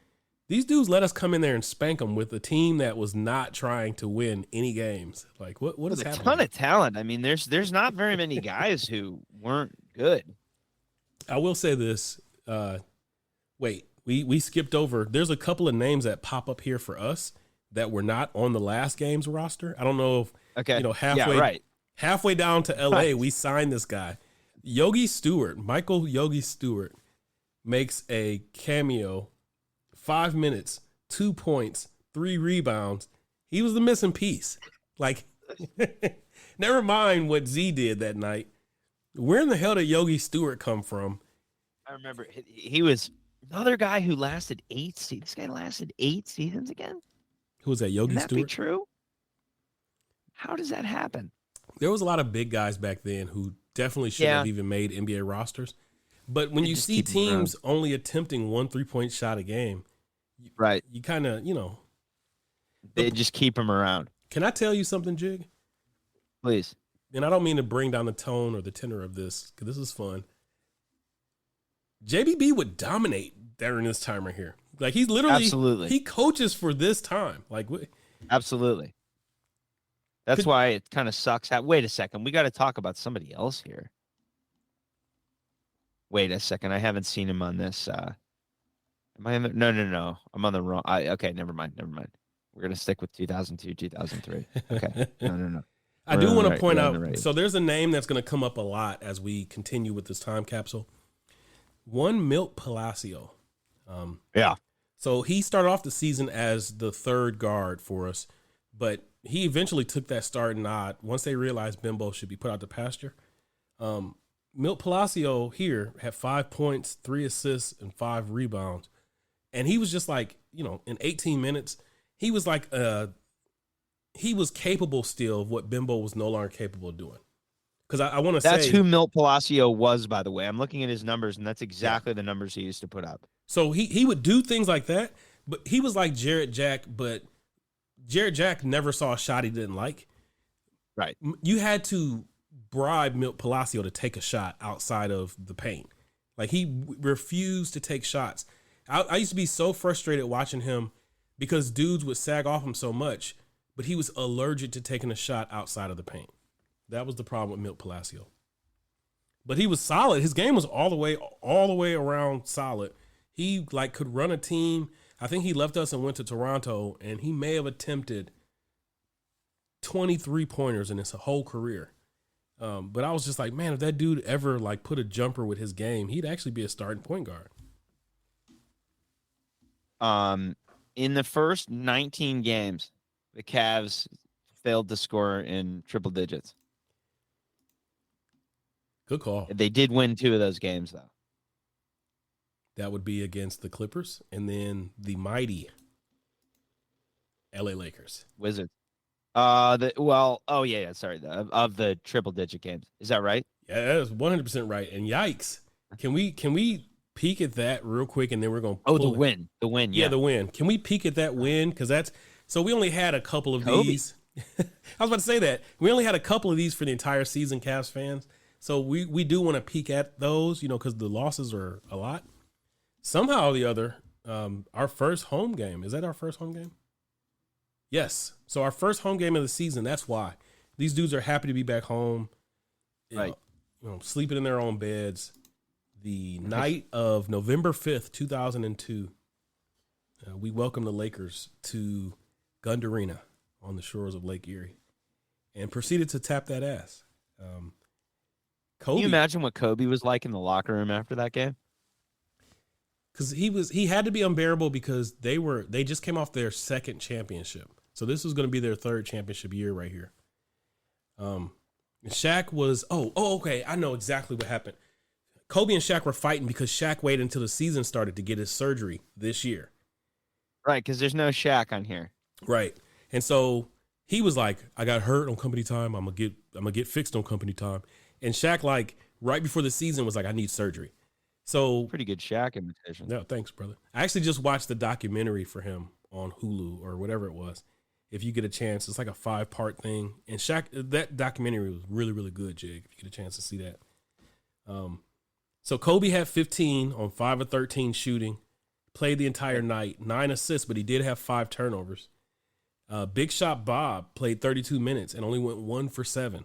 These dudes let us come in there and spank them with a team that was not trying to win any games. Like, what is happening? A ton of talent. I mean, there's not very many guys who weren't good. I will say this. Wait, we skipped over. There's a couple of names that pop up here for us that were not on the last game's roster. I don't know if halfway down to LA, we signed this guy. Michael Yogi Stewart makes a cameo, 5 minutes, 2 points, 3 rebounds. He was the missing piece. Like, never mind what Z did that night. Where in the hell did Yogi Stewart come from? I remember he was another guy who lasted 8 seasons. This guy lasted 8 seasons again. Who was that, Yogi Stewart? Can that be true? How does that happen? There was a lot of big guys back then who definitely shouldn't have even made NBA rosters. But when you see teams only attempting 1 3-point shot a game, you kind of, they just keep them around. Can I tell you something, Jig? Please. And I don't mean to bring down the tone or the tenor of this, because this is fun. JBB would dominate during this time right here. Like, he's literally, he coaches for this time. Like, absolutely. That's why it kind of sucks. Wait a second. We got to talk about somebody else here. Wait a second. I haven't seen him on this. Am I in the, no. I'm on the wrong. Okay, never mind. We're going to stick with 2002, 2003. Okay. No. I do want to point out, so there's a name that's going to come up a lot as we continue with this time capsule. One Milt Palacio. So he started off the season as the third guard for us, but he eventually took that starting nod once they realized Bimbo should be put out to pasture. Milt Palacio here had 5 points, 3 assists, and 5 rebounds. And he was just like, in 18 minutes, he was like, he was capable still of what Bimbo was no longer capable of doing. Because I want to say. That's who Milt Palacio was, by the way. I'm looking at his numbers, and that's exactly the numbers he used to put up. So he would do things like that, but he was like Jarrett Jack, but Jarrett Jack never saw a shot he didn't like. Right. You had to bribe Milt Palacio to take a shot outside of the paint. Like, he refused to take shots. I used to be so frustrated watching him because dudes would sag off him so much, but he was allergic to taking a shot outside of the paint. That was the problem with Milt Palacio. But he was solid. His game was all the way around solid. He could run a team. I think he left us and went to Toronto, and he may have attempted 23 pointers in his whole career. But I was just like, man, if that dude ever put a jumper with his game, he'd actually be a starting point guard. In the first 19 games, the Cavs failed to score in triple digits. Good call. They did win 2 of those games, though. That would be against the Clippers and then the mighty LA Lakers. Wizards. Sorry. Of the triple digit games. Is that right? Yeah, that's 100% right. And yikes. Can we peek at that real quick and then we're going to the win. The win, yeah. Yeah, the win. Can we peek at that win? Because we only had a couple of these. I was about to say that. We only had a couple of these for the entire season, Cavs fans. So we do want to peek at those, because the losses are a lot. Somehow or the other, our first home game. Is that our first home game? Yes. So our first home game of the season, that's why. These dudes are happy to be back home. Right. Sleeping in their own beds. The night of November 5th, 2002, we welcomed the Lakers to Gund Arena on the shores of Lake Erie and proceeded to tap that ass. Kobe, can you imagine what Kobe was like in the locker room after that game? Because he had to be unbearable because they just came off their second championship. So this was going to be their third championship year right here. Shaq was okay. I know exactly what happened. Kobe and Shaq were fighting because Shaq waited until the season started to get his surgery this year. Right, because there's no Shaq on here. Right. And so he was like, I got hurt on company time. I'm gonna get fixed on company time. And Shaq, like, right before the season was like, I need surgery. So pretty good Shaq imitation. No, thanks, brother. I actually just watched the documentary for him on Hulu or whatever it was. If you get a chance, it's like a 5-part thing. And Shaq, that documentary was really, really good, Jig, if you get a chance to see that. So Kobe had 15 on 5 of 13 shooting, played the entire night, 9 assists, but he did have 5 turnovers. Big Shot Bob played 32 minutes and only went 1 for 7.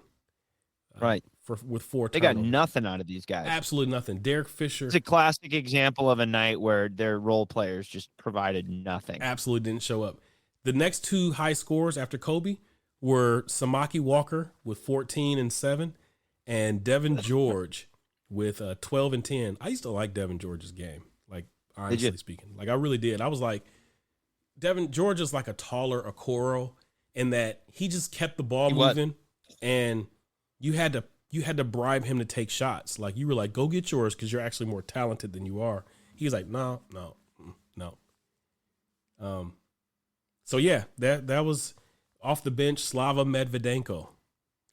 Right. With 4 They turnovers. got nothing out of these guys. Absolutely nothing. Derek Fisher. It's a classic example of a night where their role players just provided nothing. Absolutely didn't show up. The next 2 high scores after Kobe were Samaki Walker with 14 and 7 and Devin George with 12 and 10. I used to like Devin George's game, like, honestly speaking. Like, I really did. I was like, Devin George is like a taller Okoro in that he just kept the ball moving, and you had to bribe him to take shots. Like, you were like, go get yours because you're actually more talented than you are. He was like, no. So yeah, that was off the bench Slava Medvedenko,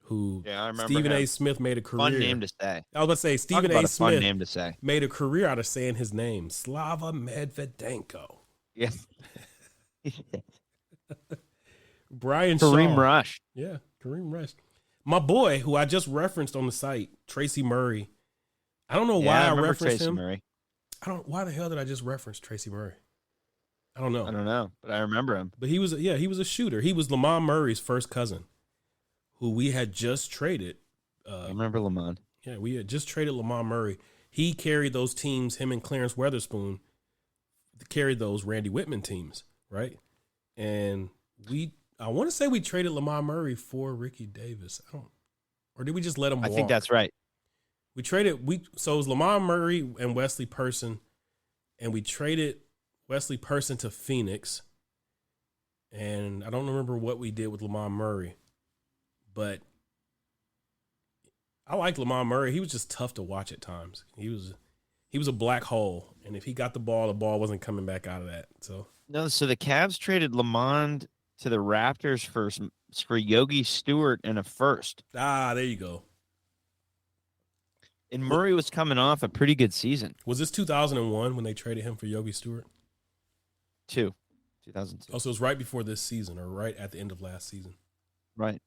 who I remember Stephen him. A. Smith made a career. Fun name to say. I was about to say Stephen Talk about A. a fun Smith name to say. made a career out of saying his name, Slava Medvedenko. Yeah. Brian Kareem Shaw. Rush. Yeah, Kareem Rush. My boy, who I just referenced on the site, Tracy Murray. I don't know why I referenced Tracy him. Murray. Why the hell did I just reference Tracy Murray? I don't know, but I remember him. But he was a shooter. He was Lamont Murray's first cousin, who we had just traded. I remember Lamont. Yeah, we had just traded Lamont Murray. He carried those teams, him and Clarence Weatherspoon carried those Randy Whitman teams, right? And I want to say we traded Lamont Murray for Ricky Davis. Or did we just let him walk? I think that's right. So it was Lamont Murray and Wesley Person, and we traded Wesley Person to Phoenix. And I don't remember what we did with Lamont Murray, but I liked Lamont Murray. He was just tough to watch at times. He was a black hole, and if he got the ball wasn't coming back out of that. So the Cavs traded Lamont to the Raptors for Yogi Stewart and a first. There you go. And Murray was coming off a pretty good season. Was this 2001 when they traded him for Yogi Stewart? 2002. Oh, so it was right before this season or right at the end of last season. Right.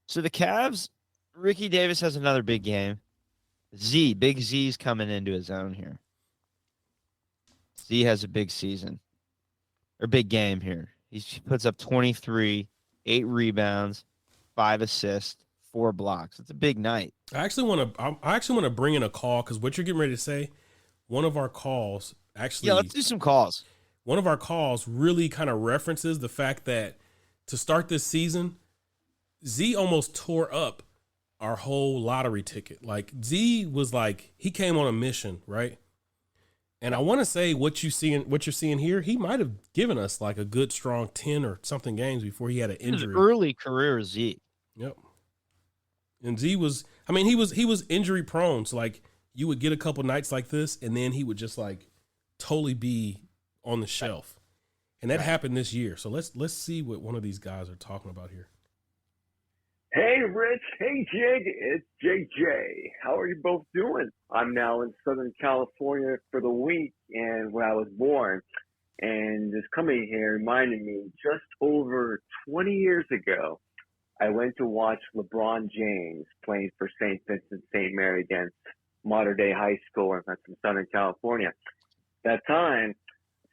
So the Cavs, Ricky Davis has another big game. Big Z's coming into his own here. Z has a big season. Or big game here. He puts up 23, 8 rebounds, 5 assists, 4 blocks. It's a big night. I actually want to bring in a call because what you're getting ready to say, one of our calls actually. Yeah, let's do some calls. One of our calls really kind of references the fact that to start this season, Z almost tore up our whole lottery ticket. Like, Z was like, he came on a mission, right? And I want to say what you're seeing here, he might have given us like a good strong 10 or something games before he had an injury. His early career Z. Yep. And Z was, he was injury prone. So like you would get a couple nights like this and then he would just like totally be on the shelf. And that happened this year. So let's see what one of these guys are talking about here. Hey, Rich. Hey, Jig. It's JJ. How are you both doing? I'm now in Southern California for the week and where I was born. And this coming here reminded me just over 20 years ago, I went to watch LeBron James playing for St. Vincent St. Mary against Modern Day High School in Southern California. That time,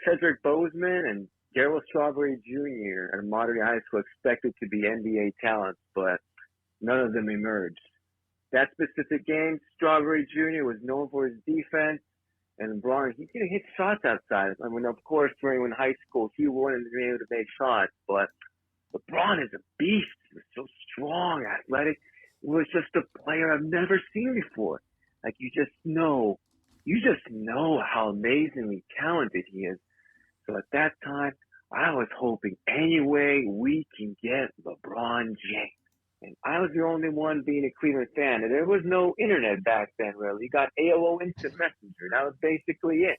Cedric Bozeman and Darryl Strawberry Jr. at Modern Day High School expected to be NBA talents, but none of them emerged. That specific game, Strawberry Jr. was known for his defense, and LeBron, he's going to hit shots outside. I mean, of course, during when high school, he wouldn't be able to make shots, but LeBron is a beast. He was so strong, athletic. He was just a player I've never seen before. Like, you just know how amazingly talented he is. So at that time, I was hoping any way we can get LeBron James. And I was the only one being a Cleveland fan. And there was no internet back then, really. You got AOL Instant Messenger. That was basically it.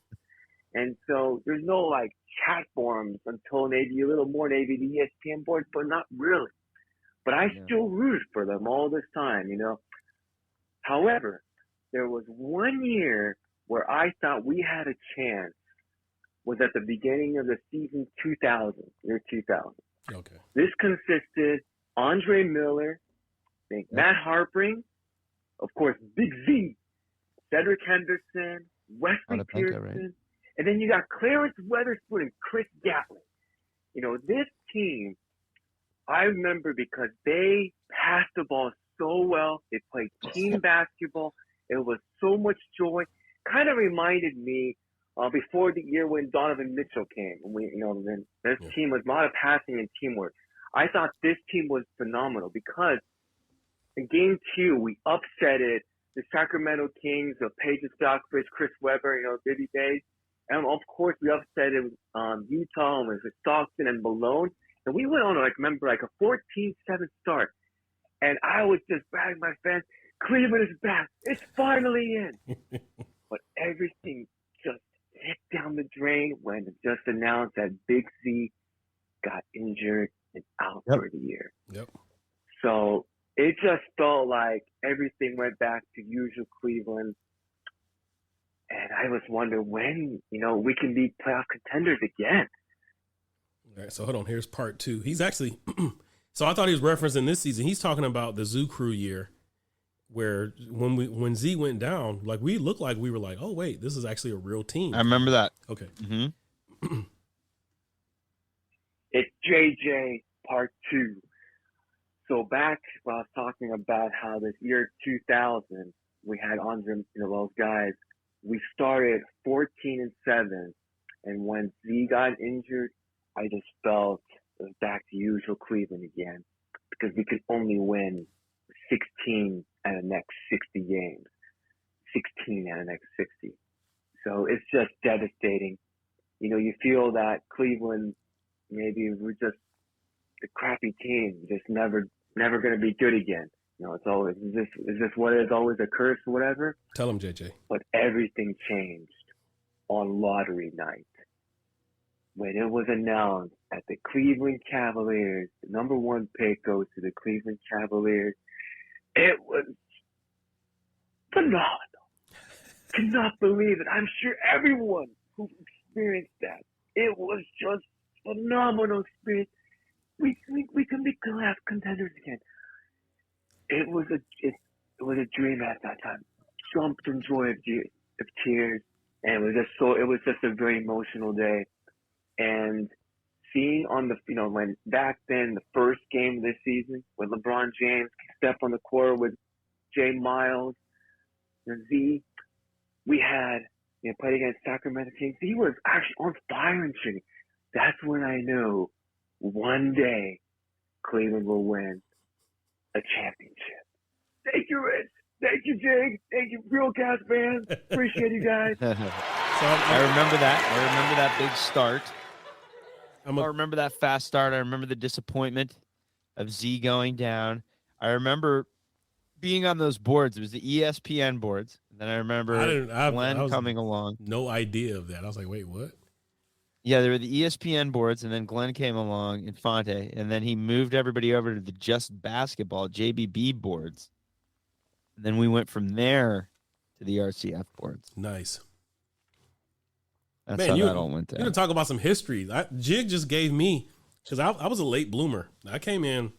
And so there's no like chat forums until maybe a little more, maybe the ESPN board, but not really. But I still root for them all this time, you know. However, there was one year where I thought we had a chance, was at the beginning of the season 2000, year 2000. Okay. This consisted Andre Miller, I think Matt Harpring, of course, Big Z, Cedric Henderson, Wesley Pearson, right? And then you got Clarence Weatherspoon and Chris Gatlin. You know, this team, I remember because they passed the ball so well. They played team basketball. It was so much joy. Kind of reminded me before the year when Donovan Mitchell came. Then this team was a lot of passing and teamwork. I thought this team was phenomenal because in game 2, we upsetted the Sacramento Kings of Paige Stockbridge, Chris Webber, Bibby Bays. And of course, we upset Utah with Stockton and Malone. And we went on, a 14-7 start. And I was just bragging my fans, Cleveland is back. It's finally in. But everything just hit down the drain when it just announced that Big Z got injured and out for the year. Yep. So it just felt like everything went back to usual Cleveland. And I was wondering when, we can be playoff contenders again. All right, so hold on. Here's part 2. He's actually so I thought he was referencing this season. He's talking about the Zoo Crew year where when Z went down, like we looked like we were like, oh, wait, this is actually a real team. I remember that. Okay. Mm-hmm. It's JJ part 2. So back when I was talking about how this year 2000, we had Andre, those guys, we started 14-7. And when Z got injured, I just felt it was back to usual Cleveland again because we could only win 16 out of the next 60 games. 16 out of the next 60. So it's just devastating. You feel that Cleveland, maybe we're just a crappy team, just never going to be good again. It's always, is this what is always a curse or whatever? Tell him, JJ. But everything changed on lottery night. When it was announced that the Cleveland Cavaliers, the number 1 pick goes to the Cleveland Cavaliers, it was phenomenal. Cannot believe it. I'm sure everyone who experienced that, it was just phenomenal experience. We can be playoff contenders again. It was a dream at that time. Jumped in joy of tears, and it was just a very emotional day. And seeing on when back then the first game of this season when LeBron James stepped on the court with Jay Miles and Z, we had played against Sacramento Kings. He was actually on fire and shooting. That's when I knew one day Cleveland will win a championship. Thank you, Rich. Thank you, Jig. Thank you, Real Cast fans. Appreciate you guys. I remember that. I remember that big start. I remember that fast start. I remember the disappointment of Z going down. I remember being on those boards. It was the ESPN boards. And then I remember Glenn coming along. No idea of that. I was like, wait, what? Yeah, there were the ESPN boards, and then Glenn came along, Infante, and then he moved everybody over to the Just Basketball, JBB boards. And then we went from there to the RCF boards. Nice. That's how that all went down. You're going to talk about some history. Jig just gave me, because I was a late bloomer. I came in,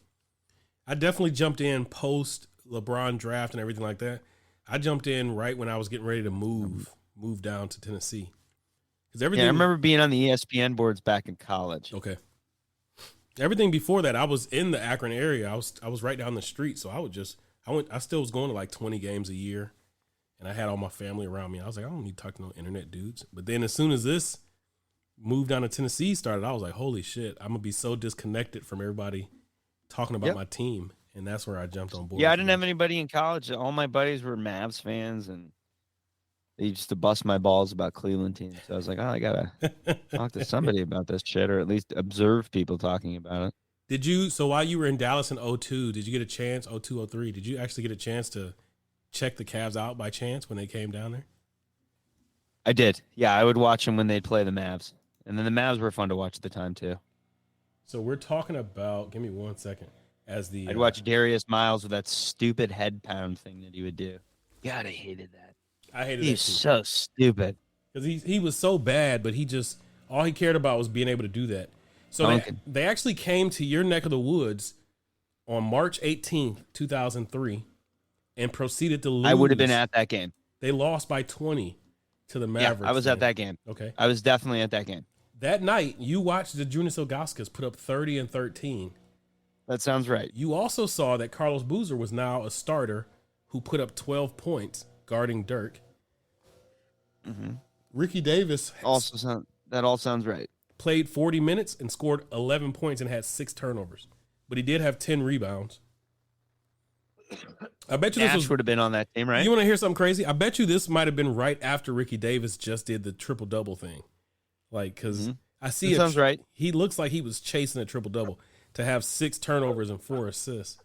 I definitely jumped in post LeBron draft and everything like that. I jumped in right when I was getting ready to move down to Tennessee. I remember being on the ESPN boards back in college. Okay. Everything before that, I was in the Akron area. I was right down the street, so I still was going to like 20 games a year, and I had all my family around me. I was like, I don't need to talk to no internet dudes. But then as soon as this move down to Tennessee started, I was like, holy shit, I'm gonna be so disconnected from everybody talking about my team, and that's where I jumped on board. Yeah, I didn't have anybody in college. All my buddies were Mavs fans, and they used to bust my balls about Cleveland teams. So I was like, oh, I gotta talk to somebody about this shit, or at least observe people talking about it. Did you, so while you were in Dallas in 02, did you get a chance, 02, 03, did you actually get a chance to check the Cavs out by chance when they came down there? I did. Yeah, I would watch them when they'd play the Mavs. And then the Mavs were fun to watch at the time, too. So we're talking about, give me 1 second. I'd watch Darius Miles with that stupid head pound thing that he would do. God, I hated that. I hated He's that too. so stupid. Because he was so bad, but all he cared about was being able to do that. So they actually came to your neck of the woods on March 18th, 2003, and proceeded to lose. I would have been at that game. They lost by 20 to the Mavericks. Yeah, I was at that game. Okay. I was definitely at that game. That night, you watched the DeJuan Ilgauskas put up 30 and 13. That sounds right. You also saw that Carlos Boozer was now a starter who put up 12 points guarding Dirk. Mm-hmm. Ricky Davis that all sounds right. Played 40 minutes and scored 11 points and had 6 turnovers. But he did have 10 rebounds. I bet you Nash would have been on that team, right? You want to hear something crazy? I bet you this might have been right after Ricky Davis just did the triple-double thing. Like, because I see it. Sounds right. He looks like he was chasing a triple-double to have 6 turnovers and 4 assists.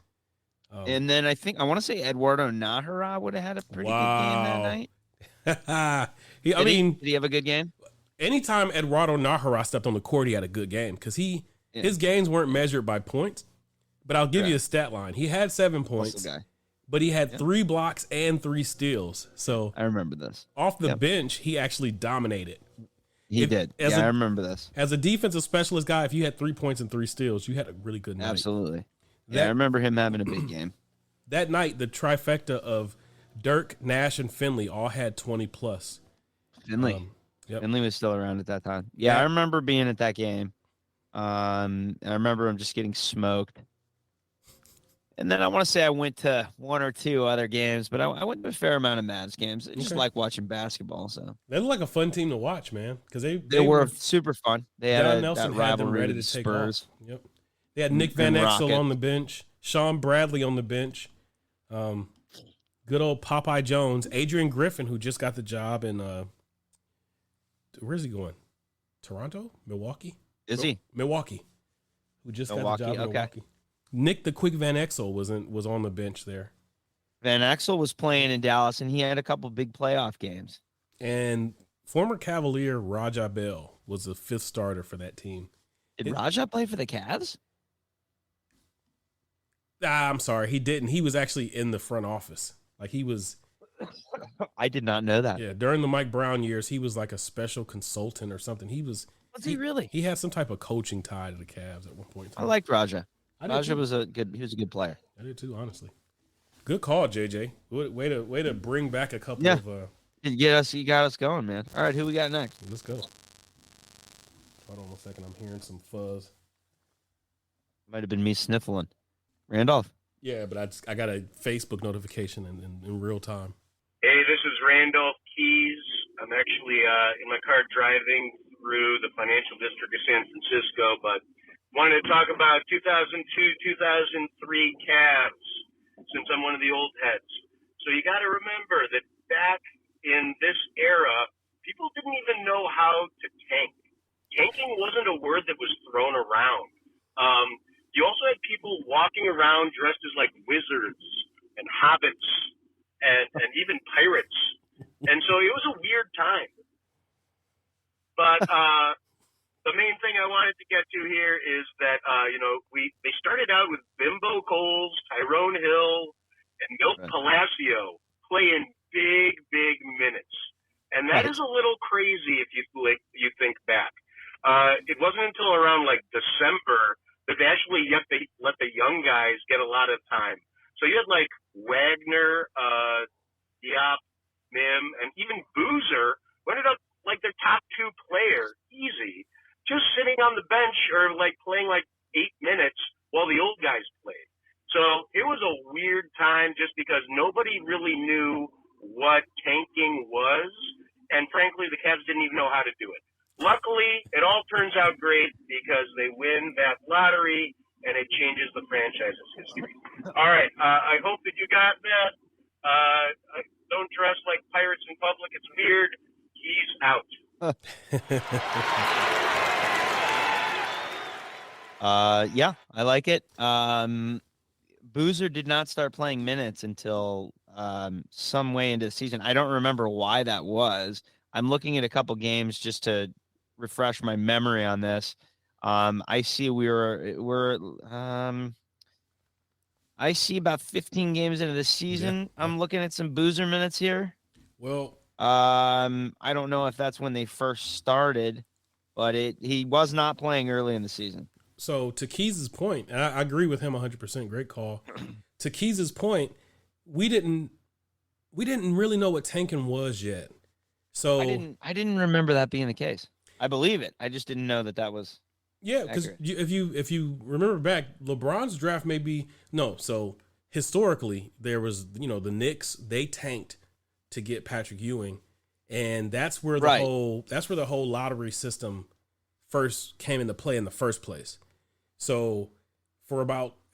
And then I want to say Eduardo Nahara would have had a pretty good game that night. Did he have a good game? Anytime Eduardo Nahara stepped on the court, he had a good game because his games weren't measured by points. But I'll give you a stat line. He had 7 points, but he had 3 blocks and 3 steals. So I remember this. Off the bench, he actually dominated. He did. I remember this. As a defensive specialist guy, if you had 3 points and 3 steals, you had a really good night. Absolutely. I remember him having a big game. That night, the trifecta of Dirk, Nash, and Finley all had 20 plus. Finley. Finley was still around at that time. Yeah, I remember being at that game. I remember him just getting smoked. And then I want to say I went to 1 or 2 other games, but I went to a fair amount of Mavs games. I just like watching basketball. So they look like a fun team to watch, man. Because they were super fun. They had Nelson that rivalry ready to with take Spurs. Off. Yep. They had Nick Van Exel on the bench, Sean Bradley on the bench, good old Popeye Jones, Adrian Griffin, who just got the job in where's he going? Toronto? Milwaukee? Is he? Milwaukee. Who just got the job in Milwaukee. Nick the Quick Van Exel was on the bench there. Van Exel was playing in Dallas, and he had a couple big playoff games. And former Cavalier Raja Bell was the 5th starter for that team. Did Raja play for the Cavs? I'm sorry, he didn't. He was actually in the front office. Like he was. I did not know that. Yeah, during the Mike Brown years, he was like a special consultant or something. Was he really? He had some type of coaching tie to the Cavs at one point in time. I liked Raja. Raja was a good player. I did too, honestly. Good call, JJ. Way to bring back a couple of. You got us going, man. All right, who we got next? Let's go. Hold on 1 second. I'm hearing some fuzz. Might have been me sniffling. Randolph. Yeah, but I got a Facebook notification in real time. Hey, this is Randolph Keys. I'm actually in my car driving through the financial district of San Francisco, but wanted to talk about 2002-2003 Cavs since I'm one of the old heads. So you got to remember that back in this era, people didn't even know how to tank. Tanking wasn't a word that was thrown around. You also had people walking around dressed as like wizards and hobbits and even pirates. And so it was a weird time. But the main thing I wanted to get to here is that, they started out with Bimbo Coles, Tyrone Hill, and Milt Palacio playing big minutes. And that is a little crazy if you think back. It wasn't until around like December that they actually let the young guys get a lot of time. So you had like Wagner, Diop, Mim, and even Boozer who ended up like their top 2 player, easy, just sitting on the bench or like playing like 8 minutes while the old guys played. So it was a weird time just because nobody really knew what tanking was. And frankly, the Cavs didn't even know how to do it. Luckily, it all turns out great because they win that lottery and it changes the franchise's history. All right. I hope that you got that. Don't dress like pirates in public. It's weird. He's out. Yeah, I like it. Boozer did not start playing minutes until some way into the season. I don't remember why that was. I'm looking at a couple games just to refresh my memory on this. I see I see about 15 games into the season. Yeah. I'm looking at some Boozer minutes here. Well, I don't know if that's when they first started, but he was not playing early in the season. So to Keys' point, and I agree with him 100%. Great call. To Keys' point, we didn't really know what tanking was yet. So I didn't remember that being the case. I believe it. I just didn't know that was. Yeah, because if you remember back, LeBron's draft so historically there was, the Knicks, they tanked to get Patrick Ewing, and that's where the whole lottery system first came into play in the first place. So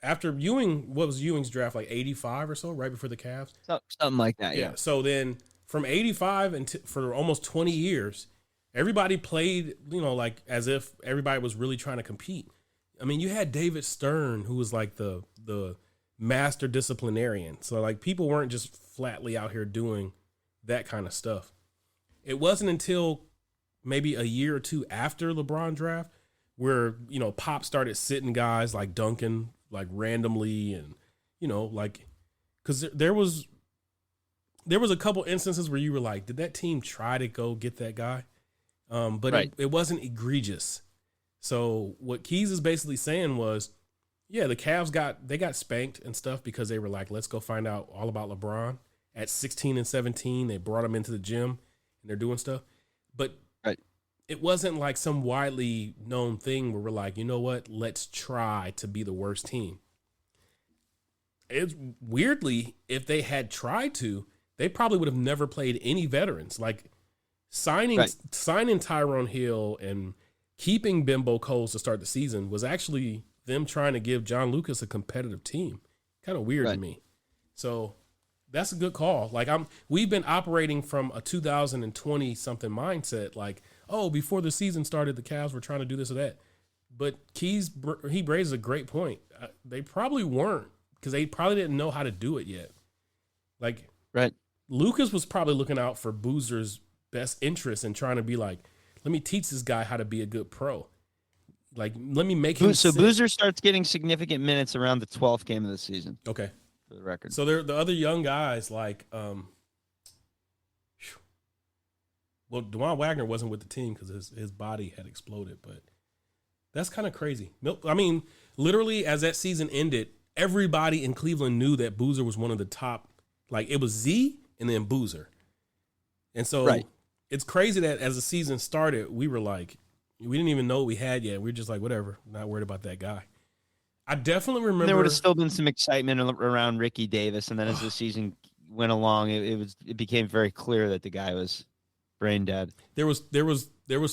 after Ewing, what was Ewing's draft, like 85 or so, right before the Cavs? Something like that, yeah. So then from 85 for almost 20 years, everybody played, like as if everybody was really trying to compete. I mean, you had David Stern, who was like the master disciplinarian. So like people weren't just flatly out here doing that kind of stuff. It wasn't until maybe a year or two after LeBron draft where, Pop started sitting guys like Duncan, like randomly, and, like, because there was a couple instances where you were like, did that team try to go get that guy? But it wasn't egregious. So what Keys is basically saying was, yeah, the Cavs got spanked and stuff because they were like, let's go find out all about LeBron. At 16 and 17, they brought him into the gym and they're doing stuff. But it wasn't like some widely known thing where we're like, you know what, let's try to be the worst team. It's weirdly, if they had tried to, they probably would have never played any veterans. Like signing Tyrone Hill and keeping Bimbo Coles to start the season was actually them trying to give John Lucas a competitive team. Kind of weird to me. So that's a good call. Like we've been operating from a 2020 something mindset. Like, oh, before the season started, the Cavs were trying to do this or that. But Keys, he raises a great point. They probably weren't, because they probably didn't know how to do it yet. Like, Lucas was probably looking out for Boozer's best interest and trying to be like, let me teach this guy how to be a good pro. Like, let me make him. So Boozer starts getting significant minutes around the 12th game of the season. Okay. For the record. So the other young guys like, DeJuan Wagner wasn't with the team because his body had exploded, but that's kind of crazy. I mean, literally, as that season ended, everybody in Cleveland knew that Boozer was one of the top. Like, it was Z and then Boozer. And so it's crazy that as the season started, we were like, we didn't even know what we had yet. We were just like, whatever, not worried about that guy. I definitely remember. There would have still been some excitement around Ricky Davis, and then as the season went along, it became very clear that the guy was brain dead. There was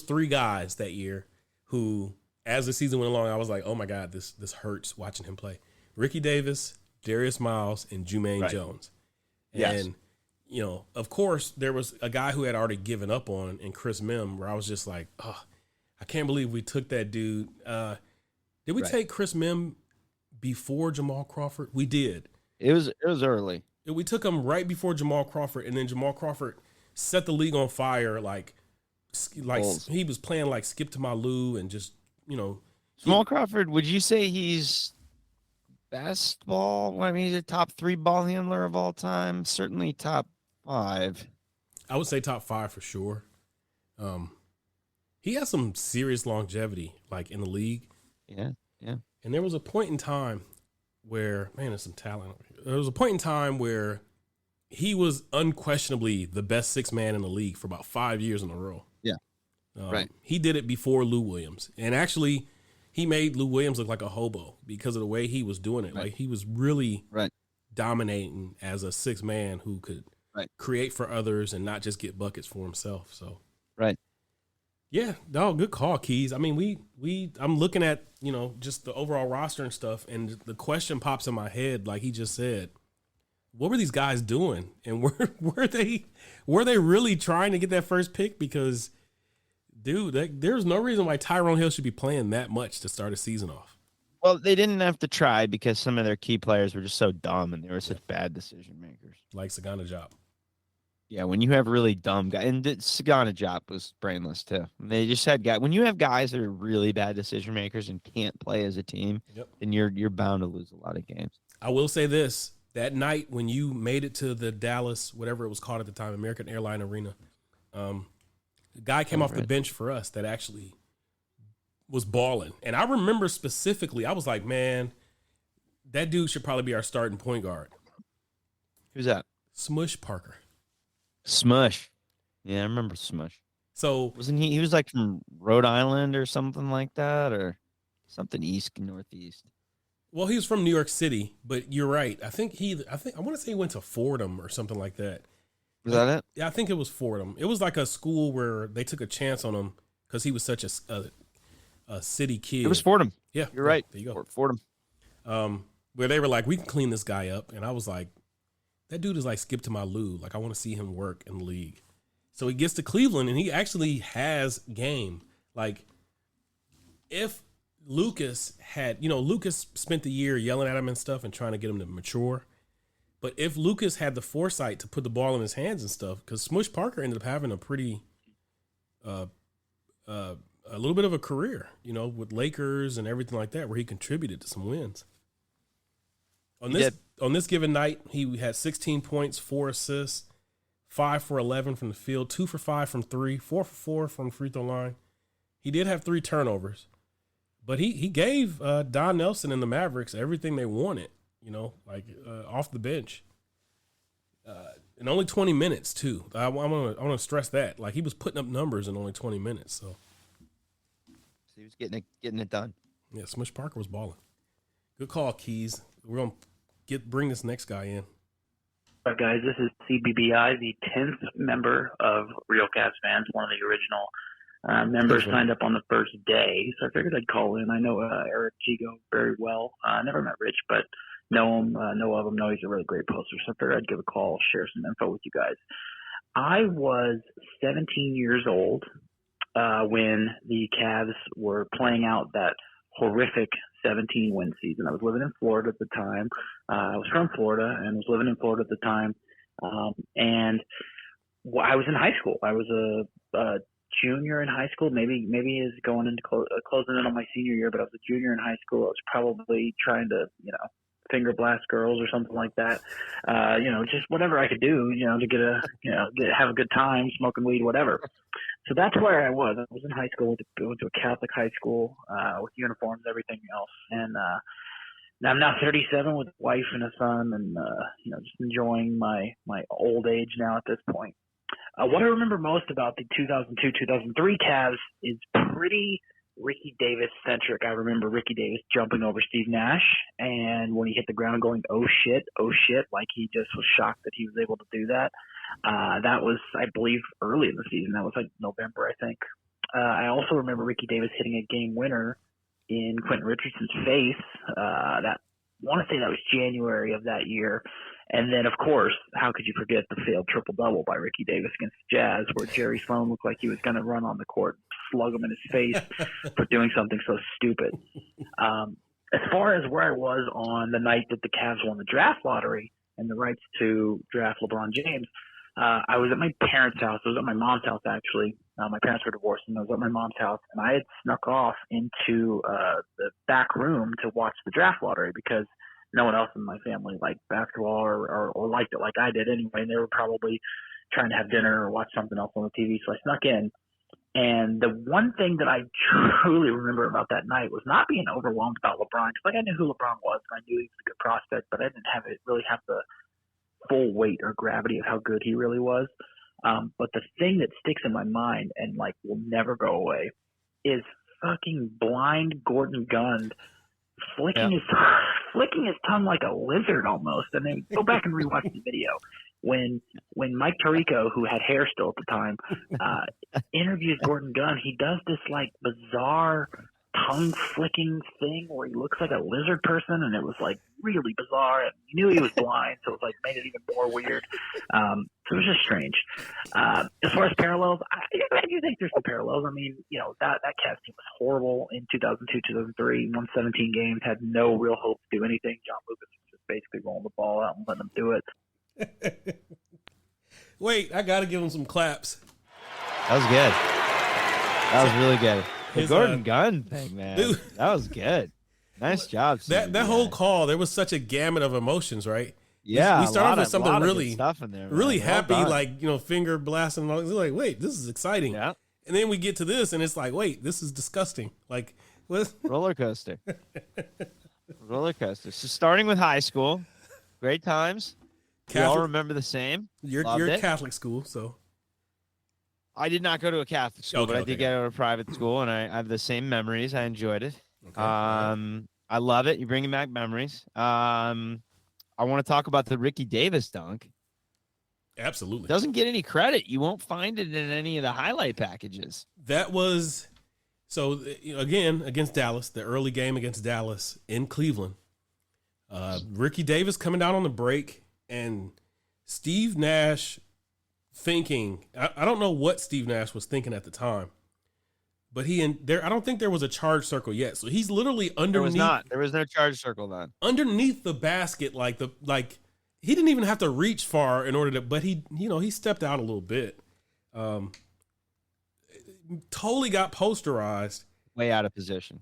three guys that year who, as the season went along, I was like, oh my God, this hurts watching him play. Ricky Davis, Darius Miles, and Jermaine Jones. And, of course, there was a guy who had already given up on in Chris Mim, where I was just like, oh, I can't believe we took that dude. Did we take Chris Mim before Jamal Crawford? We did. It was early. We took him right before Jamal Crawford, and then Jamal Crawford set the league on fire. Like he was playing like Skip to My Lou and just, Jamal Crawford, would you say he's best ball? I mean, he's a top 3 ball handler of all time. Certainly top 5. I would say top 5 for sure. He has some serious longevity, like in the league. Yeah. And there was a point in time where, man, there's some talent. There was a point in time where he was unquestionably the best 6 man in the league for about 5 years in a row. Yeah. He did it before Lou Williams. And actually, he made Lou Williams look like a hobo because of the way he was doing it. Like, he was really dominating as a 6 man who could create for others and not just get buckets for himself. So, yeah, no, good call, Keys. I mean, I'm looking at, just the overall roster and stuff, and the question pops in my head, like he just said, what were these guys doing? And were they really trying to get that first pick? Because, dude, there's no reason why Tyrone Hill should be playing that much to start a season off. Well, they didn't have to try because some of their key players were just so dumb and they were such bad decision makers. Like Sagana Job. Yeah, when you have really dumb guys, and Sagana Job was brainless too. They just had guys. When you have guys that are really bad decision makers and can't play as a team, then you're bound to lose a lot of games. I will say this: that night when you made it to the Dallas, whatever it was called at the time, American Airline Arena, the guy came off the bench for us that actually was balling, and I remember specifically, I was like, man, that dude should probably be our starting point guard. Who's that? Smush Parker. Smush. Yeah, I remember Smush. So wasn't he was like from Rhode Island or something like that, or something northeast. Well, he was from New York City, but you're right. I want to say he went to Fordham or something like that. Was that it? Yeah, I think it was Fordham. It was like a school where they took a chance on him because he was such a city kid. It was Fordham. Yeah, you're right. There you go. Fordham. Where they were like, we can clean this guy up, and I was like, that dude is like Skip to my Lou. Like, I want to see him work in the league. So he gets to Cleveland, and he actually has game. Like, if Lucas had, Lucas spent the year yelling at him and stuff and trying to get him to mature. But if Lucas had the foresight to put the ball in his hands and stuff, because Smush Parker ended up having a pretty, a little bit of a career, with Lakers and everything like that, where he contributed to some wins. On this given night, he had 16 points, 4 assists, 5 for 11 from the field, 2 for 5 from 3, 4 for 4 from the free throw line. He did have 3 turnovers, but he gave Don Nelson and the Mavericks everything they wanted, off the bench. In only 20 minutes too. I want to stress that. Like, he was putting up numbers in only 20 minutes. So he was getting it done. Yeah, Smush Parker was balling. Good call, Keys. We're gonna bring this next guy in. All right, guys, this is CBBI, the 10th member of Real Cavs Fans, one of the original members. Signed up on the first day, so I figured I'd call in. I know Eric Chigo very well. Never met Rich, but know him, know of him, know he's a really great poster, so I figured I'd give a call, share some info with you guys. I was 17 years old when the Cavs were playing out that horrific 17-win season. I was living in Florida at the time. I was from Florida and was living in Florida at the time. And I was in high school. I was a junior in high school. Maybe is going into closing in on my senior year, but I was a junior in high school. I was probably trying to, finger blast girls or something like that. Just whatever I could do, to have a good time, smoking weed, whatever. So that's where I was. I was in high school, went to a Catholic high school, with uniforms, everything else. And, I'm now 37 with a wife and a son and, just enjoying my old age now at this point. What I remember most about the 2002-2003 Cavs is pretty Ricky Davis centric. I remember Ricky Davis jumping over Steve Nash, and when he hit the ground going, oh shit, like he just was shocked that he was able to do that. That was, I believe, early in the season. That was like November, I think. I also remember Ricky Davis hitting a game winner in Quentin Richardson's face. I want to say that was January of that year. And then, of course, how could you forget the failed triple-double by Ricky Davis against the Jazz, where Jerry Sloan looked like he was going to run on the court, slug him in his face for doing something so stupid. As far as where I was on the night that the Cavs won the draft lottery and the rights to draft LeBron James, I was at my parents' house. I was at my mom's house, actually. My parents were divorced, and I was at my mom's house. And I had snuck off into the back room to watch the draft lottery because no one else in my family liked basketball or liked it like I did anyway. And they were probably trying to have dinner or watch something else on the TV. So I snuck in. And the one thing that I truly remember about that night was not being overwhelmed about LeBron. Because I knew who LeBron was, and I knew he was a good prospect, but I didn't really have the full weight or gravity of how good he really was. But the thing that sticks in my mind and will never go away is fucking blind Gordon Gund flicking his tongue like a lizard almost. And then go back and rewatch the video when Mike Tirico, who had hair still at the time, interviews Gordon Gund. He does this bizarre tongue flicking thing where he looks like a lizard person, and it was really bizarre. And you knew he was blind, so it made it even more weird. So it was just strange. As far as parallels, I do think there's some parallels. I mean, that Cavs team was horrible in 2002, 2003, won 17 games, had no real hope to do anything. John Lucas was just basically rolling the ball out and letting them do it. Wait, I got to give him some claps. That was good. That was really good. The His, Gordon Gunn thing, man. Dude. That was good. Nice job. That whole call, there was such a gamut of emotions, right? Yeah, we started off with something really, stuff in there, really well happy, done. like finger blasting. And all. It's like, wait, this is exciting. Yeah. And then we get to this, and it's like, wait, this is disgusting. Like, what? Roller coaster. Roller coaster. So starting with high school, great times. We all remember the same. You're a Catholic school, so. I did not go to a Catholic school, but I did go to a private school, and I have the same memories. I enjoyed it. Okay. I love it. You're bringing back memories. I want to talk about the Ricky Davis dunk. Absolutely. Doesn't get any credit. You won't find it in any of the highlight packages. That was, so again, against Dallas, the early game against Dallas in Cleveland. Ricky Davis coming down on the break, and Steve Nash thinking, I don't know what Steve Nash was thinking at the time, but I don't think there was a charge circle yet. So he's literally underneath. There was not. There was no charge circle then. Underneath the basket, like he didn't even have to reach far in order to, but he stepped out a little bit. Totally got posterized. Way out of position.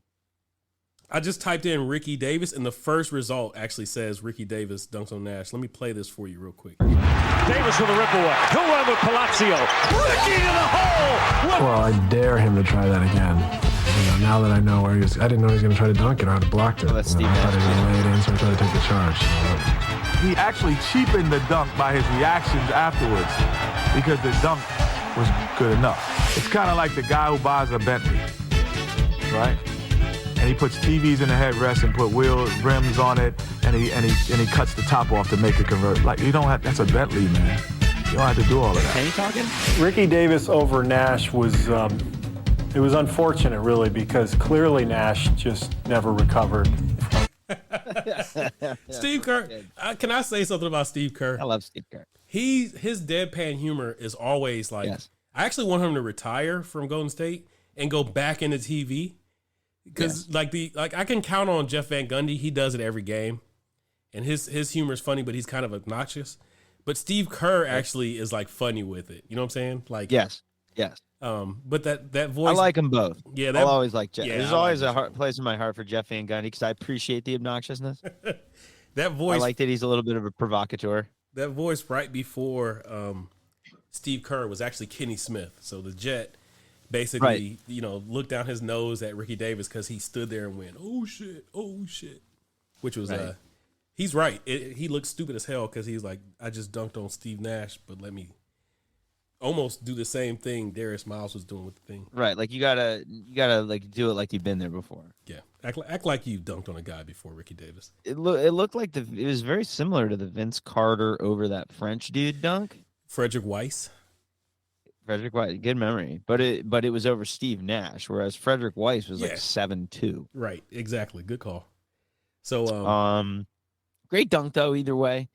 I just typed in Ricky Davis, and the first result actually says Ricky Davis dunks on Nash. Let me play this for you real quick. Davis with a rip away. He'll run with Palacio. Ricky to the hole. Well, I dare him to try that again. Now that I know where he was, I didn't know he was going to try to dunk it. I would have blocked it. I thought he was going to lay it in, so I tried to take the charge. He actually cheapened the dunk by his reactions afterwards because the dunk was good enough. It's kind of like the guy who buys a Bentley, right? And he puts TVs in the headrest and put rims on it, and he cuts the top off to make it convert. Like, you don't have, that's a Bentley, man. You don't have to do all of that. Can you talking? Ricky Davis over Nash was, it was unfortunate, really, because clearly Nash just never recovered. Steve Kerr, can I say something about Steve Kerr? I love Steve Kerr. His deadpan humor is always like, yes. I actually want him to retire from Golden State and go back into TV. Because I can count on Jeff Van Gundy. He does it every game, and his humor is funny, but he's kind of obnoxious. But Steve Kerr actually is like funny with it. You know what I'm saying? Like yes. But that voice, I like them both. Yeah, I'll always like Jeff. Yeah, There's always a place in my heart for Jeff Van Gundy because I appreciate the obnoxiousness. That voice, I like that he's a little bit of a provocateur. That voice right before Steve Kerr was actually Kenny Smith. So the Jet. Basically, looked down his nose at Ricky Davis because he stood there and went, oh, shit. Which was, right. He's right. He looked stupid as hell because he's like, I just dunked on Steve Nash, but let me almost do the same thing Darius Miles was doing with the thing. Right. Like, you gotta like do it like you've been there before. Yeah. Act like you dunked on a guy before, Ricky Davis. It looked like it was very similar to the Vince Carter over that French dude dunk. Frederick Weiss, good memory, but it was over Steve Nash, whereas Frederick Weiss was like 7'2". Right, exactly. Good call. So, great dunk though. Either way,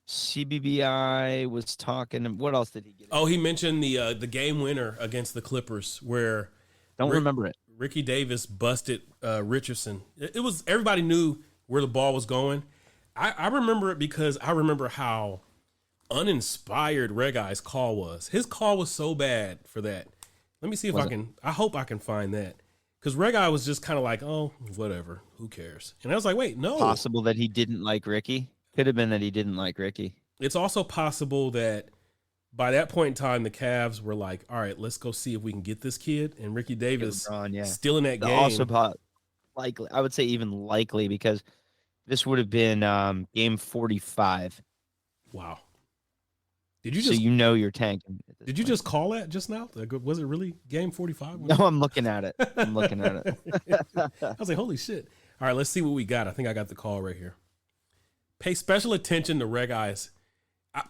CBBI was talking. What else did he get? Oh, he mentioned the game winner against the Clippers, where remember it. Ricky Davis busted Richardson. It was everybody knew where the ball was going. I remember it because I remember how uninspired Red Eye's call was. His call was so bad for that. Let me see if I hope I can find that. Because Red Eye was just kind of like, oh, whatever. Who cares? And I was like, wait, no. Possible that he didn't like Ricky. Could have been that he didn't like Ricky. It's also possible that by that point in time, the Cavs were like, all right, let's go see if we can get this kid. And Ricky Davis still in that game. Also likely, I would say even likely, because this would have been game 45. Wow. Did you just? So you're tanking. Did you just call that just now? Was it really game 45? No, I'm looking at it. I was like, holy shit. All right, let's see what we got. I think I got the call right here. Pay special attention to Red Eyes.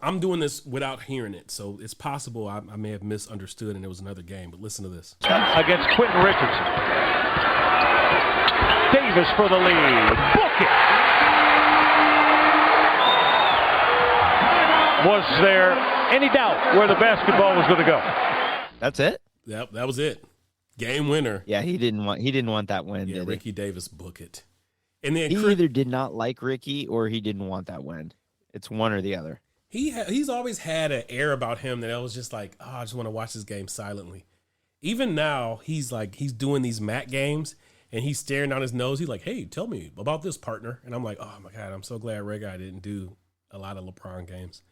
I'm doing this without hearing it, so it's possible I may have misunderstood and it was another game, but listen to this. Against Quentin Richardson. Davis for the lead. Book it. Was there any doubt where the basketball was going to go? That's it? Yep, that was it. Game winner. Yeah, he didn't want that win, Yeah, did Ricky Davis, book it. And then he either did not like Ricky or he didn't want that win. It's one or the other. He's always had an air about him that I was just like, I just want to watch this game silently. Even now, he's doing these MAC games, and he's staring down his nose. He's like, hey, tell me about this, partner. And I'm like, oh, my God, I'm so glad Red Guy didn't do a lot of LeBron games.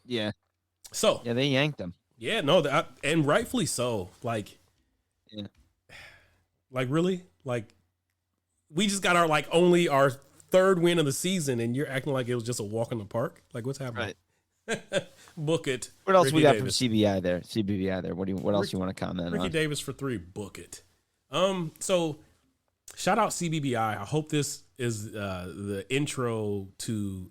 Yeah. So. Yeah, they yanked him. Yeah, no, and rightfully so. Like, yeah. Like, really? Like, we just got only our third win of the season, and you're acting like it was just a walk in the park? Like, what's happening? Right. Book it. What else Ricky we got Davis. from CBBI there? What else you want to comment on? Ricky Davis for 3. Book it. So shout out CBBI. I hope this is the intro to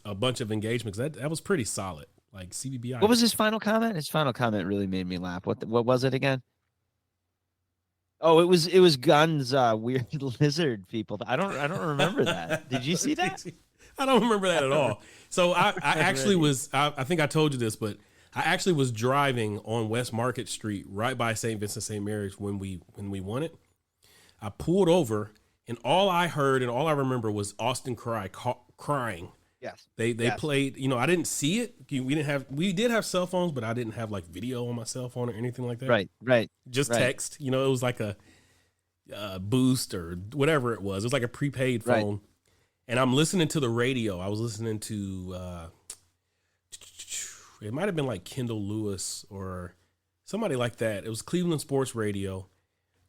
a bunch of engagements. That was pretty solid. Like CBBI. What was his final comment? His final comment really made me laugh. What was it again? Oh, it was Gunn's weird lizard people. I don't remember that. Did you see that? I don't remember that at all. So I actually was. I think I told you this, but I actually was driving on West Market Street, right by St. Vincent St. Mary's, when we won it. I pulled over, and all I heard and all I remember was Austin crying. Yes. They played. I didn't see it. We did have cell phones, but I didn't have like video on my cell phone or anything like that. Right. Just text. It was like a Boost or whatever it was. It was like a prepaid phone. Right. And I'm listening to the radio. I was listening to it might have been like Kendall Lewis or somebody like that. It was Cleveland Sports Radio,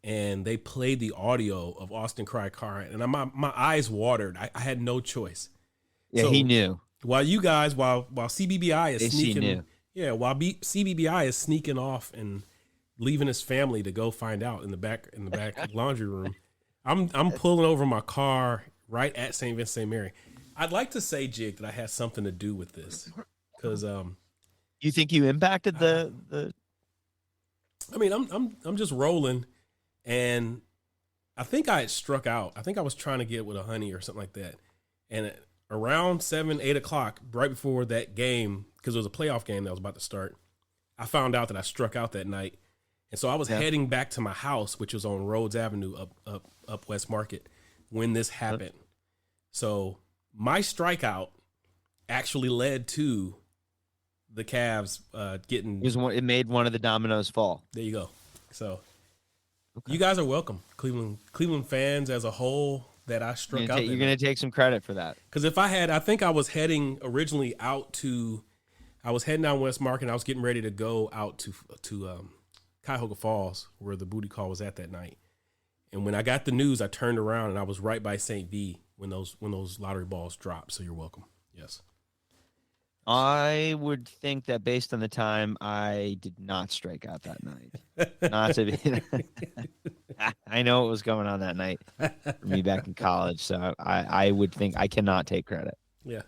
and they played the audio of Austin crying, and my eyes watered. I had no choice. Yeah, so, he knew. While you guys, while CBBI is sneaking, knew. Yeah, while CBBI is sneaking off and leaving his family to go find out in the back laundry room, I'm pulling over my car right at St. Vincent St. Mary. I'd like to say, Jig, that I had something to do with this because you think you impacted the? I mean, I'm just rolling, and I think I had struck out. I think I was trying to get with a honey or something like that, and around 7-8 o'clock, right before that game, because it was a playoff game that was about to start, I found out that I struck out that night, and so I was heading back to my house, which was on Rhodes Avenue up West Market, when this happened. So my strikeout actually led to the Cavs getting. It made one of the dominoes fall. There you go. So you guys are welcome, Cleveland fans as a whole. That I struck out. You're going to take some credit for that. Because I think I was heading originally I was heading down West Market, and I was getting ready to go out to Cuyahoga Falls, where the booty call was at that night. And when I got the news, I turned around, and I was right by St. V when those lottery balls dropped. So you're welcome. Yes. I would think that based on the time, I did not strike out that night. Not to be. I know what was going on that night for me back in college, so I would think I cannot take credit. Yeah.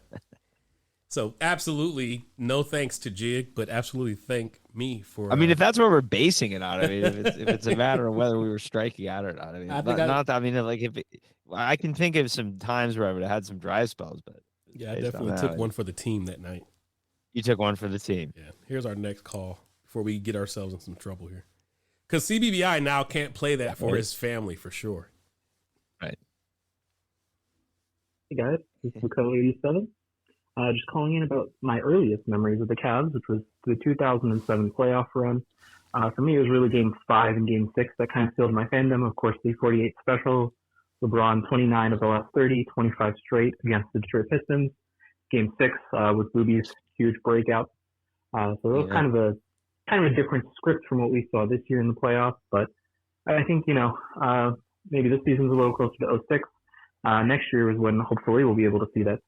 So absolutely no thanks to Jig, but absolutely thank me for. I mean, if that's where we're basing it on, I mean, if it's a matter of whether we were striking out or not, I mean, I can think of some times where I would have had some dry spells, but yeah, I definitely took one for the team that night. You took one for the team. Yeah. Here's our next call before we get ourselves in some trouble here. Because CBBI now can't play that for his family for sure. Right. Hey guys, this is Code87. Just calling in about my earliest memories of the Cavs, which was the 2007 playoff run. For me, it was really Game 5 and Game 6 that kind of sealed my fandom. Of course, the 48 special, LeBron 29 of the last 30, 25 straight against the Detroit Pistons. Game 6 with Booby's huge breakout. So it was kind of a different script from what we saw this year in the playoffs. But I think, maybe this season's a little closer to 06. Next year is when hopefully we'll be able to see that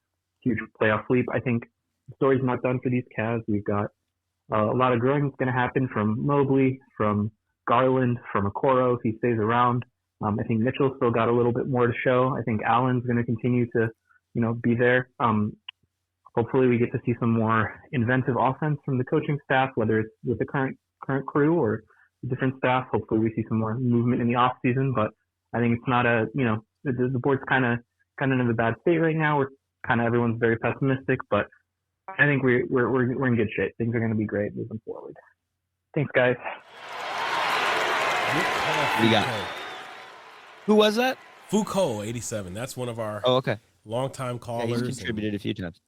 huge playoff leap. I think the story's not done for these Cavs. We've got a lot of growing that's going to happen from Mobley, from Garland, from Okoro if he stays around. I think Mitchell's still got a little bit more to show. I think Allen's going to continue to, be there. Hopefully we get to see some more inventive offense from the coaching staff, whether it's with the current crew or different staff. Hopefully we see some more movement in the off season, but I think it's not the board's kind of in a bad state right now. We're everyone's very pessimistic, but I think we're in good shape. Things are going to be great moving forward. Thanks, guys. We got. Who was that? Foucault 87. That's one of our longtime callers. Yeah, he's contributed a few times.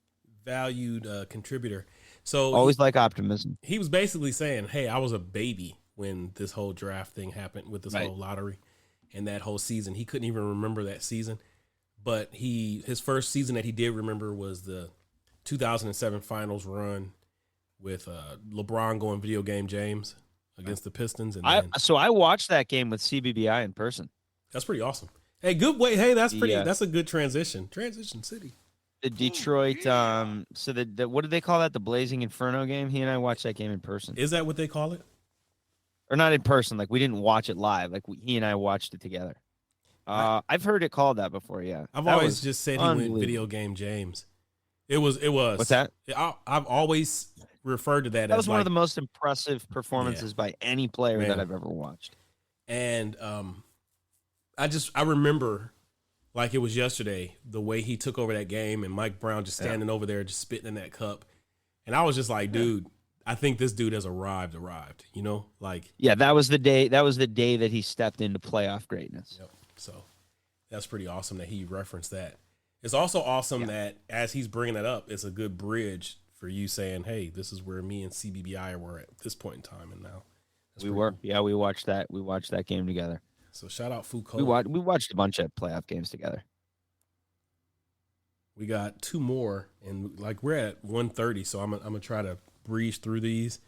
Valued contributor. So always like optimism. He was basically saying, "Hey, I was a baby when this whole draft thing happened with this whole lottery and that whole season. He couldn't even remember that season, but his first season that he did remember was the 2007 Finals run with LeBron going video game James against the Pistons. And so I watched that game with CBBI in person. That's pretty awesome. Hey, good way. Hey, that's pretty. That's a good transition. Transition City. The Detroit. So the what did they call that? The Blazing Inferno game. He and I watched that game in person. Is that what they call it? Or not in person? Like we didn't watch it live. Like he and I watched it together. I've heard it called that before. Yeah, I've always just said he went video game James. It was. What's that? I've always referred to that. That as was one of the most impressive performances by any player that I've ever watched. And I remember like it was yesterday the way he took over that game and Mike Brown just standing over there just spitting in that cup, and I was just like, dude, I think this dude has arrived. You know, like that was the day. That was the day that he stepped into playoff greatness. Yep. So that's pretty awesome that he referenced that. It's also awesome that as he's bringing that up, it's a good bridge for you saying, hey, this is where me and CBBI were at this point in time. And now we were. Cool. Yeah, we watched that. We watched that game together. So shout out Foucault. We watched a bunch of playoff games together. We got two more, and like we're at 1:30, so I'm gonna try to breeze through these.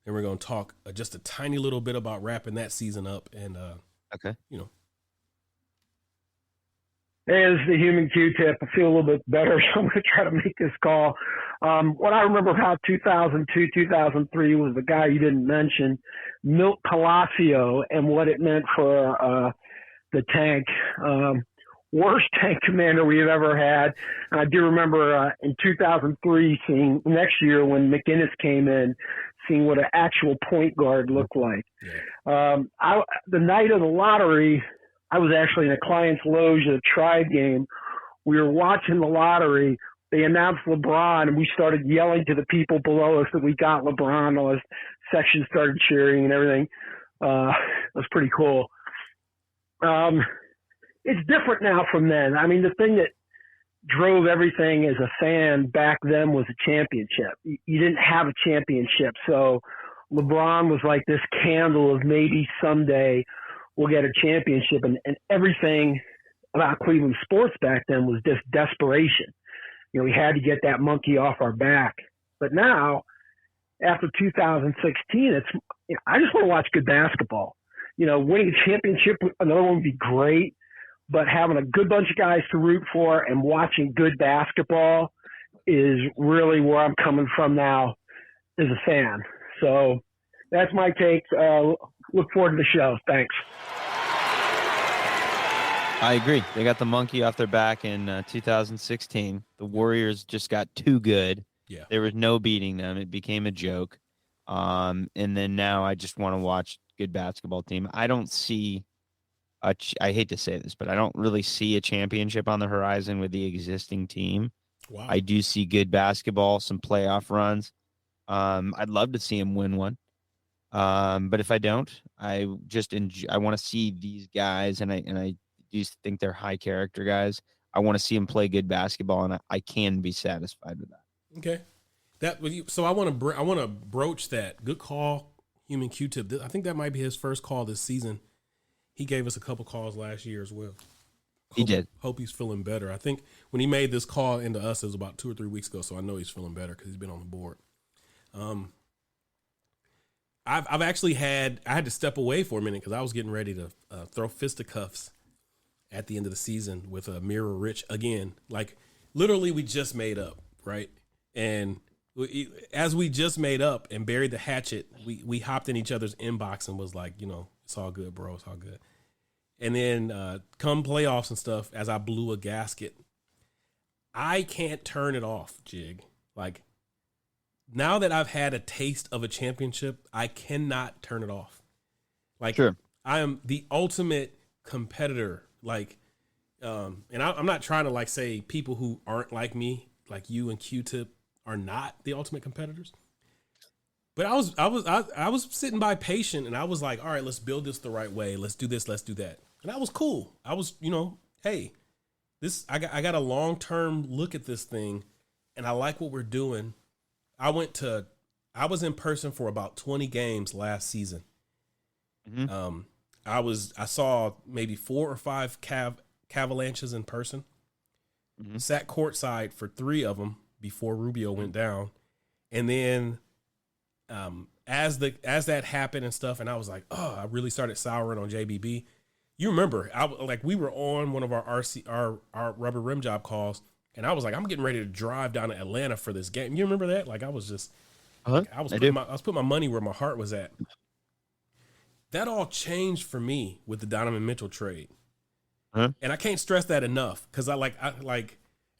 Then we're gonna talk just a tiny little bit about wrapping that season up. And you know. Hey, this is the human Q-tip. I feel a little bit better, so I'm going to try to make this call. What I remember about 2002, 2003 was the guy you didn't mention, Milt Palacio, and what it meant for the tank. Worst tank commander we've ever had. And I do remember in 2003 seeing next year when McInnes came in, seeing what an actual point guard looked like. The night of the lottery, I was actually in a client's loge at a Tribe game. We were watching the lottery. They announced LeBron, and we started yelling to the people below us that we got LeBron. All this section started cheering and everything. It was pretty cool. It's different now from then. I mean, the thing that drove everything as a fan back then was a championship. You didn't have a championship, so LeBron was like this candle of maybe someday we'll get a championship, and everything about Cleveland sports back then was just desperation. You know, we had to get that monkey off our back. But now, after 2016, I just want to watch good basketball. You know, winning a championship, another one would be great, but having a good bunch of guys to root for and watching good basketball is really where I'm coming from now as a fan. So that's my take. Look forward to the show. Thanks. I agree. They got the monkey off their back in 2016. The Warriors just got too good. Yeah. There was no beating them. It became a joke. And then now I just want to watch good basketball team. I don't see I hate to say this, but I don't really see a championship on the horizon with the existing team. Wow. I do see good basketball, some playoff runs. I'd love to see them win one. But if I don't, I want to see these guys, and I do think they're high character guys. I want to see them play good basketball, and I can be satisfied with that. Okay, so I want to broach that. Good call, human Q-tip. I think that might be his first call this season. He gave us a couple calls last year as well. He did. Hope he's feeling better. I think when he made this call into us, it was about 2 or 3 weeks ago, so I know he's feeling better because he's been on the board. I've actually I had to step away for a minute because I was getting ready to throw fisticuffs at the end of the season with Mira Rich again. Like literally, we just made up, right? And as we just made up and buried the hatchet, we hopped in each other's inbox and was like, you know, it's all good, bro. It's all good. And then come playoffs and stuff, as I blew a gasket, I can't turn it off, Jig. Like, now that I've had a taste of a championship, I cannot turn it off. Like, sure. I am the ultimate competitor. Like, and I'm not trying to, like, say people who aren't like me, like you and Q-Tip, are not the ultimate competitors. But I was sitting by patient, and I was like, all right, let's build this the right way. Let's do this. Let's do that. And that was cool. I was, hey, I got a long-term look at this thing, and I like what we're doing. I was in person for about 20 games last season. Mm-hmm. I saw maybe 4 or 5 Cavalanches in person. Mm-hmm. Sat courtside for 3 of them before Rubio went down. And then as that happened and stuff, and I was like, oh, I really started souring on JBB. You remember, we were on one of our rubber rim job calls, and I was like, I'm getting ready to drive down to Atlanta for this game. You remember that? Like, I was just, I was putting my money where my heart was at. That all changed for me with the Donovan Mitchell trade. Huh? And I can't stress that enough, because I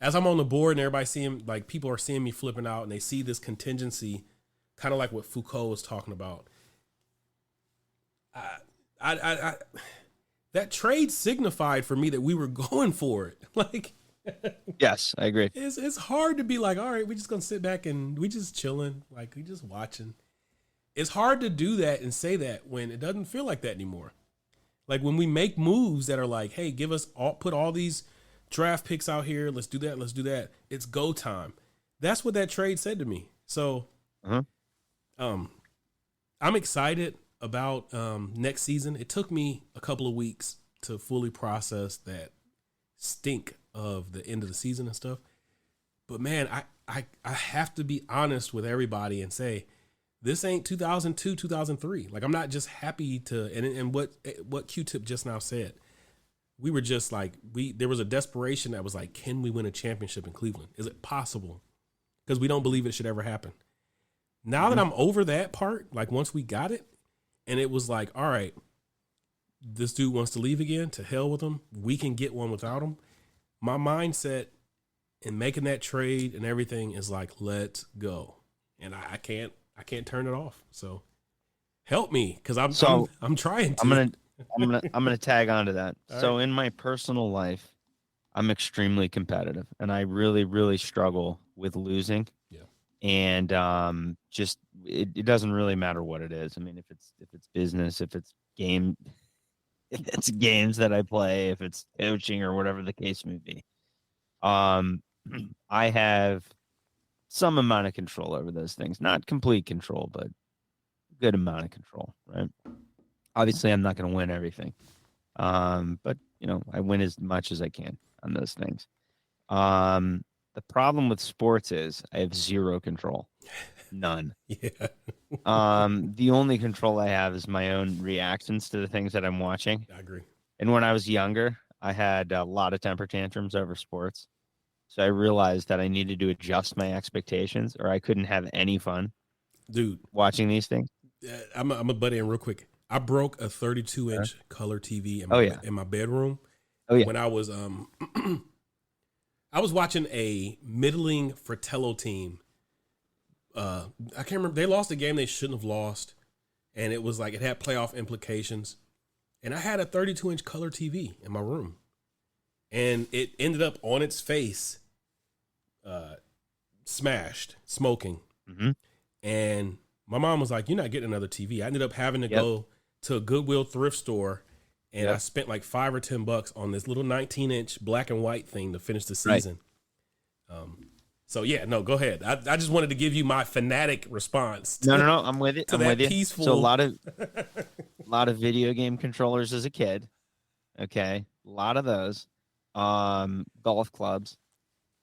as I'm on the board and everybody seeing, like, people are seeing me flipping out, and they see this contingency, kind of like what Foucault was talking about. That trade signified for me that we were going for it. Like, yes, I agree. It's hard to be like, all right, we're just gonna sit back and we just chilling, like we just watching. It's hard to do that and say that when it doesn't feel like that anymore. Like when we make moves that are like, hey, put all these draft picks out here. Let's do that. Let's do that. It's go time. That's what that trade said to me. So, I'm excited about next season. It took me a couple of weeks to fully process that stink of the end of the season and stuff. But man, I have to be honest with everybody and say, this ain't 2002, 2003. Like, I'm not just happy to, and what Q-Tip just now said, we were just like, there was a desperation that was like, can we win a championship in Cleveland? Is it possible? Because we don't believe it should ever happen. Now that I'm over that part, like once we got it, and it was like, all right, this dude wants to leave again, to hell with him. We can get one without him. My mindset in making that trade and everything is like, let's go. And I can't turn it off. So help me, because I'm trying to. I'm gonna tag onto that. All so right. in my personal life, I'm extremely competitive, and I really, really struggle with losing. Yeah. And just it doesn't really matter what it is. I mean, if it's business, if it's games that I play, if it's coaching or whatever the case may be, I have some amount of control over those things. Not complete control, but a good amount of control, right? Obviously, I'm not going to win everything. But, I win as much as I can on those things. The problem with sports is I have zero control. None. Yeah. The only control I have is my own reactions to the things that I'm watching. I agree. And when I was younger, I had a lot of temper tantrums over sports. So I realized that I needed to adjust my expectations, or I couldn't have any fun. Dude, watching these things. I'm a butt in real quick. I broke a 32-inch color TV in my bedroom. Oh yeah. When I was I was watching a middling Fratello team. I can't remember. They lost a game they shouldn't have lost, and it was like it had playoff implications. And I had a 32-inch color TV in my room, and it ended up on its face, smashed, smoking. Mm-hmm. And my mom was like, "You're not getting another TV." I ended up having to go to a Goodwill thrift store, and I spent like $5 or $10 on this little 19-inch black and white thing to finish the season. Right. So yeah, no, go ahead. I just wanted to give you my fanatic response. No, I'm with it. I'm with you. Peaceful. So a lot of video game controllers as a kid. Okay, a lot of those. Golf clubs.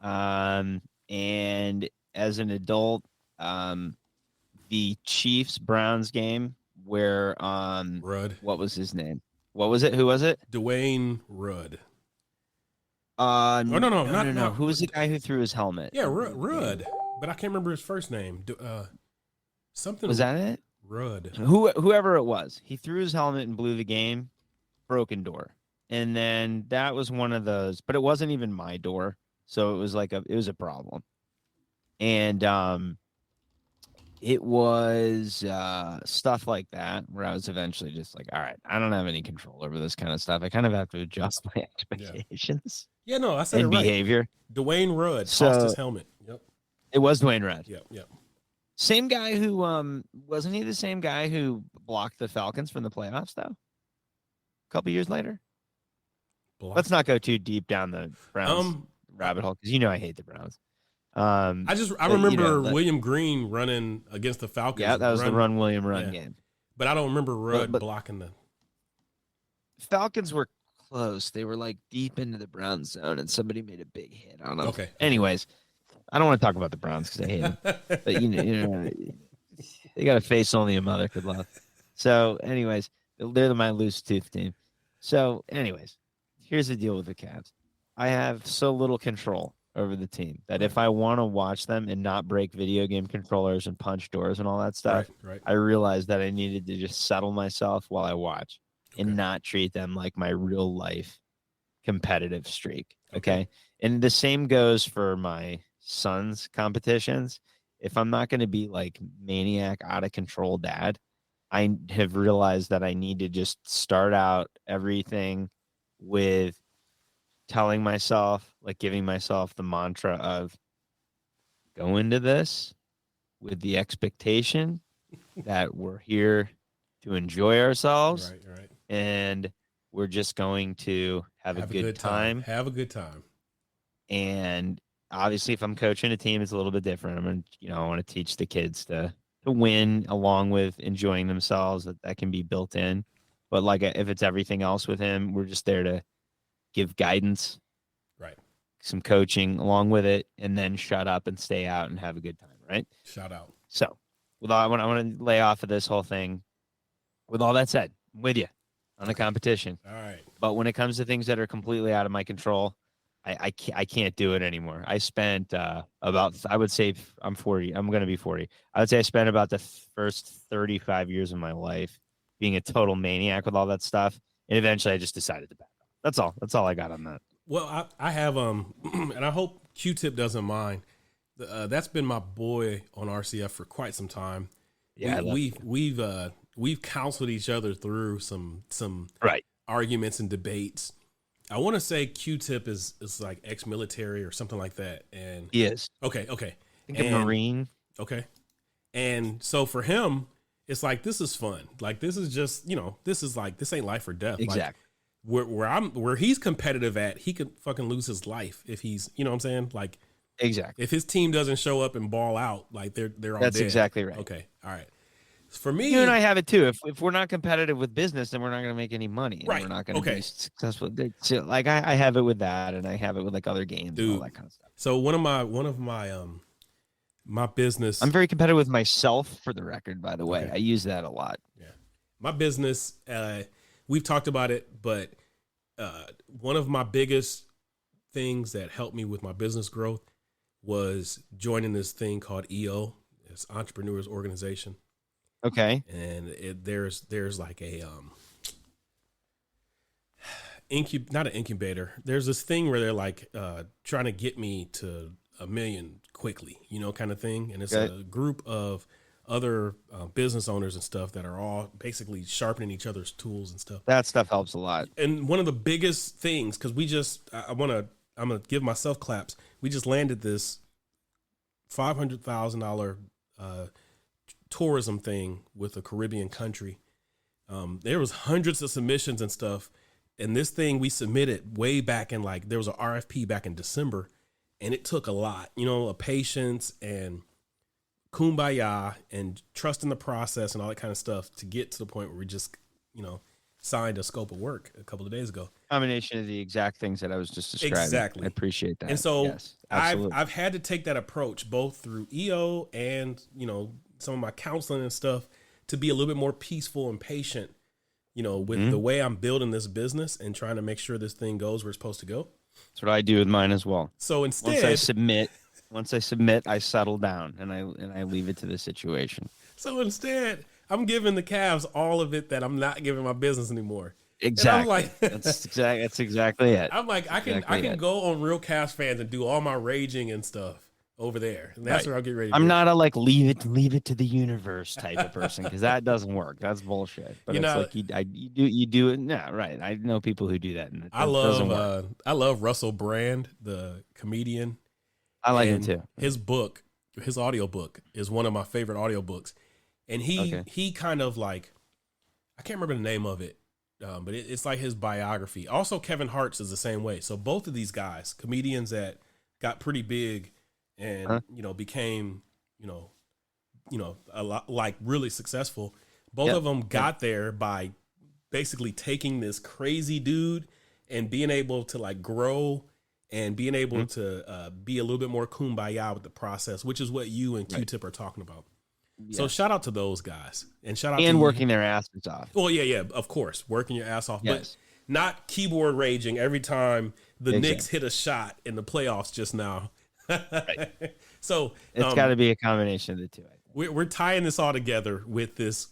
And as an adult, the Chiefs-Browns game where Rudd. What was his name? What was it? Who was it? Dwayne Rudd. No. Who was the guy who threw his helmet? Yeah, Rudd. But I can't remember his first name. Something. Was that it? Rudd. Whoever it was. He threw his helmet and blew the game. Broken door. And then that was one of those, but it wasn't even my door. So it was like it was a problem. And it was stuff like that where I was eventually just like, all right, I don't have any control over this kind of stuff. I kind of have to adjust my expectations. Yeah, no, I said and it right. Behavior. Dwayne Rudd tossed his helmet. Yep. It was Dwayne Rudd. Yep. Same guy who wasn't he the same guy who blocked the Falcons from the playoffs though? A couple years later. Let's not go too deep down the Browns rabbit hole because I hate the Browns. I remember William Green running against the Falcons. Yeah, that was the run William run game. But I don't remember Rudd blocking the Falcons were close. They were like deep into the Browns zone, and somebody made a big hit on them. Okay. Anyways, I don't want to talk about the Browns because I hate them. But they got a face only a mother could love. So, anyways, they're my loose tooth team. So, anyways, here's the deal with the Cavs. I have so little control over the team that if I want to watch them and not break video game controllers and punch doors and all that stuff, right. I realized that I needed to just settle myself while I watch and not treat them like my real life competitive streak. Okay. And the same goes for my son's competitions. If I'm not going to be like maniac out of control dad, I have realized that I need to just start out everything with telling myself, like giving myself the mantra of go into this with the expectation that we're here to enjoy ourselves. Right. And we're just going to have a good time. Have a good time. And obviously, if I'm coaching a team, it's a little bit different. I want to teach the kids to win along with enjoying themselves. That can be built in. But like if it's everything else with him, we're just there to give guidance, right? Some coaching along with it, and then shut up and stay out and have a good time, right? Shout out. So, I want to lay off of this whole thing. With all that said, I'm with you on the competition. All right. But when it comes to things that are completely out of my control, I can't do it anymore. I spent I would say I'm 40. I'm going to be 40. I would say I spent about the first 35 years of my life being a total maniac with all that stuff. And eventually I just decided to back off. That's all. That's all I got on that. Well, I have, and I hope Q-Tip doesn't mind. That's been my boy on RCF for quite some time. Yeah, we've counseled each other through some arguments and debates. I want to say Q-Tip is like ex-military or something like that, and he is. Okay. I think a Marine. Okay, and so for him, it's like this is fun. Like this is just this ain't life or death. Exactly. Like, where he's competitive at, he could fucking lose his life if he's what I'm saying. Like exactly. If his team doesn't show up and ball out, like they're all That's dead. exactly right. Okay, all right. For me, you and I have it too. If we're not competitive with business, then we're not going to make any money. Right. We're not going to be successful. So, like I have it with that, and I have it with like other games and all that kind of stuff. So one of my my business. I'm very competitive with myself, for the record. By the way, I use that a lot. Yeah, my business. We've talked about it, but one of my biggest things that helped me with my business growth was joining this thing called EO. It's Entrepreneurs Organization. Okay. And there's like a not an incubator. There's this thing where they're like trying to get me to 1 million quickly, kind of thing. And it's a group of other business owners and stuff that are all basically sharpening each other's tools and stuff. That stuff helps a lot. And one of the biggest things, because I'm gonna give myself claps. We just landed this $500,000 tourism thing with a Caribbean country. There was hundreds of submissions and stuff. And this thing we submitted way back in there was an RFP back in December, and it took a lot, a patience and kumbaya and trust in the process and all that kind of stuff to get to the point where we just, signed a scope of work a couple of days ago. Combination of the exact things that I was just describing. Exactly. I appreciate that. And so yes, I've had to take that approach both through EO and, some of my counseling and stuff to be a little bit more peaceful and patient, with the way I'm building this business and trying to make sure this thing goes where it's supposed to go. That's what I do with mine as well. So instead, once I submit, I settle down and I leave it to the situation. So instead, I'm giving the Cavs all of it that I'm not giving my business anymore. Exactly. And I'm like, that's exactly it. I'm like, I can go on Real Cavs Fans and do all my raging and stuff over there, and that's where I'll get ready. I'm not a leave it to the universe type of person, because that doesn't work. That's bullshit. But you do it. No, right. I know people who do that, and I love Russell Brand, the comedian. I like him too. His book his audiobook is one of my favorite audiobooks. And he kind of like, I can't remember the name of it, but it's like his biography. Also, Kevin Hart's is the same way. So both of these guys, comedians that got pretty big and, became, a lot like really successful. Both of them got there by basically taking this crazy dude and being able to like grow and being able to be a little bit more kumbaya with the process, which is what you and Q-Tip are talking about. Yeah. So shout out to those guys and shout out to working their asses off. Well, yeah, of course, working your ass off, but not keyboard raging every time the Knicks hit a shot in the playoffs just now. So it's got to be a combination of the two. We're tying this all together with this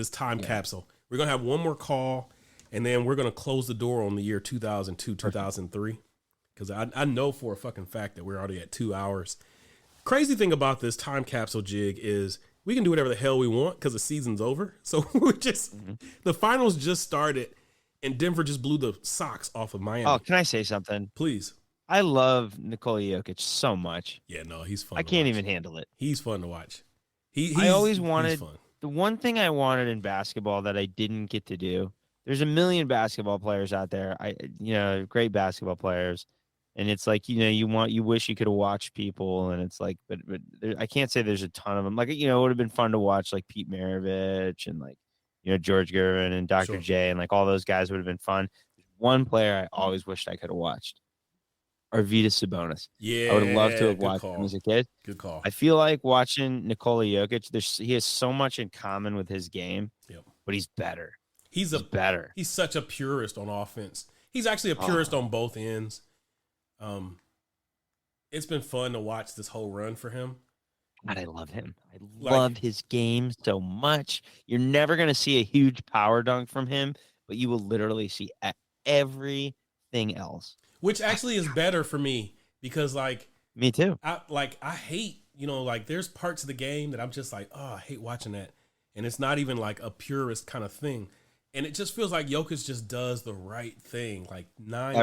time capsule. We're gonna have one more call, and then we're gonna close the door on the year 2002, 2003, because I know for a fucking fact that we're already at 2 hours. Crazy thing about this time capsule jig is we can do whatever the hell we want because the season's over. So we're just the finals just started, and Denver just blew the socks off of Miami. Oh, can I say something? Please. I love Nikola Jokic so much. Yeah, no, he's fun. I can't even handle it. He's fun to watch. I always wanted the one thing I wanted in basketball that I didn't get to do. There's a million basketball players out there. Great basketball players. And it's like, you wish you could have watched people, and it's like, but I can't say there's a ton of them. Like, it would have been fun to watch like Pete Maravich and like, George Gervin and Dr. J and like all those guys would have been fun. There's one player I always wished I could have watched. Arvydas Sabonis. Yeah, I would have loved to have watched him as a kid. Good call. I feel like watching Nikola Jokic, he has so much in common with his game, but he's better. He's better. He's such a purist on offense. He's actually a purist on both ends. It's been fun to watch this whole run for him. God, I love him. I love his game so much. You're never going to see a huge power dunk from him, but you will literally see everything else. Which actually is better for me because, like, me too. I hate, there's parts of the game that I'm just like, oh, I hate watching that. And it's not even like a purist kind of thing. And it just feels like Jokic just does the right thing, like nine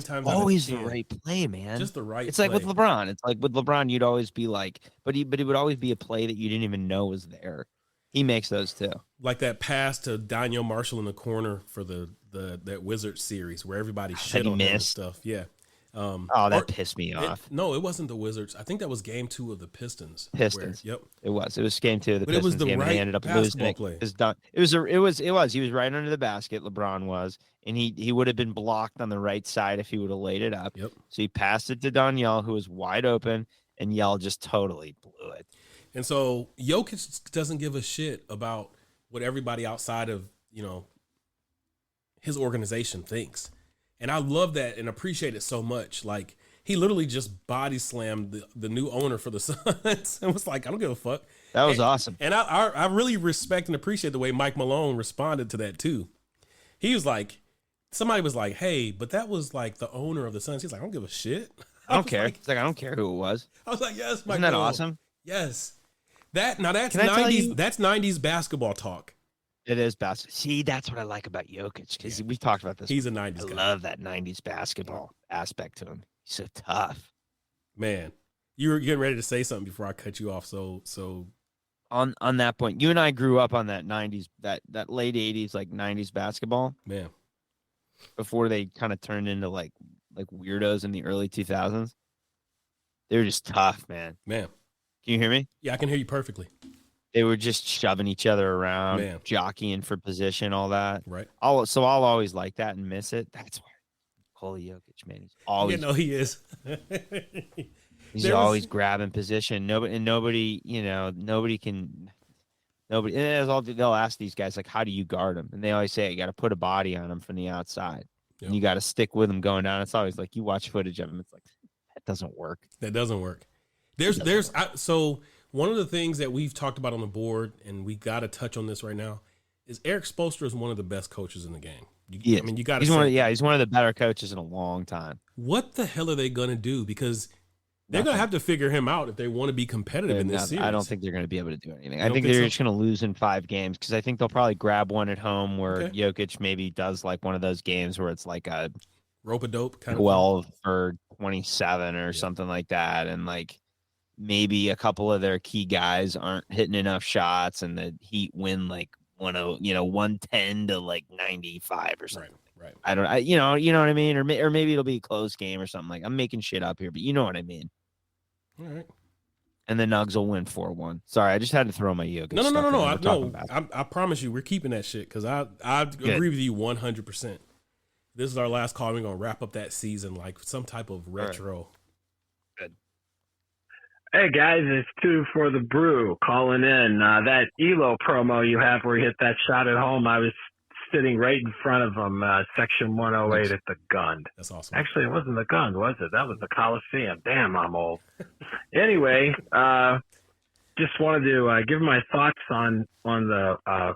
times. Always the right play, man. Just the right. It's play. Like with LeBron. It's like with LeBron, you'd always be like, but it would always be a play that you didn't even know was there. He makes those too. Like that pass to Daniel Marshall in the corner for that Wizards series where everybody shit on him and stuff. Yeah. That pissed me off. No, it wasn't the Wizards. I think that was game 2 of the Pistons. Yep. It was game 2 of the Pistons. It was the game, right and they ended up losing it. play. It was. He was right under the basket. LeBron was, and he would have been blocked on the right side if he would have laid it up. Yep. So he passed it to Daniel, who was wide open, and Yell just totally blew it. And so Jokic doesn't give a shit about what everybody outside of, his organization thinks. And I love that and appreciate it so much. Like, he literally just body slammed the new owner for the Suns and was like, I don't give a fuck. That was awesome. And I really respect and appreciate the way Mike Malone responded to that too. He was like, somebody was like, hey, but that was like the owner of the Suns. He's like, I don't give a shit. I don't care. It's like, I don't care who it was. I was like, yes, Mike Isn't that Malone. Awesome? Yes. That's 90s. That's 90s basketball talk. It is basketball. See, that's what I like about Jokic because we've talked about this. He's a 90s guy. I love that 90s basketball aspect to him. He's so tough. Man, you were getting ready to say something before I cut you off. So on that point, you and I grew up on that 90s, that late 80s, like 90s basketball. Man. Before they kind of turned into like weirdos in the early 2000s. They were just tough, man. Man. Can you hear me? Yeah, I can hear you perfectly. They were just shoving each other around, jockeying for position, all that. Right. I'll always like that and miss it. That's why Nikola Jokic, man, he's always. He is. He's always grabbing position. Nobody can. They'll ask these guys like, how do you guard him? And they always say, you got to put a body on him from the outside, and you got to stick with him going down. It's always like you watch footage of him. It's like that doesn't work. That doesn't work. So one of the things that we've talked about on the board, and we got to touch on this right now, is Eric Spoelstra is one of the best coaches in the game. I mean, you got to. He's one of the better coaches in a long time. What the hell are they going to do? Because they're going to have to figure him out if they want to be competitive in this series. I don't think they're going to be able to do anything. I think they're just going to lose in 5 games because I think they'll probably grab one at home where Jokic maybe does like one of those games where it's like a rope-a-dope kind 12 or 27 or something like that, and like. maybe a couple of their key guys aren't hitting enough shots, and the Heat win like 110 to like 95 or something. Right. You know what I mean, or maybe it'll be a close game or something. Like, I'm making shit up here, but you know what I mean. All right. And the Nugs will win 4-1. Sorry, I just had to throw my yoga. No. I promise you, we're keeping that shit because I agree with you 100%. This is our last call. We're gonna wrap up that season like some type of retro. Good. Hey guys, it's Two for the Brew calling in. That Elo promo you have where he hit that shot at home, I was sitting right in front of him, section 108 at the Gund. That's awesome. Actually, it wasn't the Gund, was it? That was the Coliseum. Damn, I'm old. Anyway, just wanted to give my thoughts on the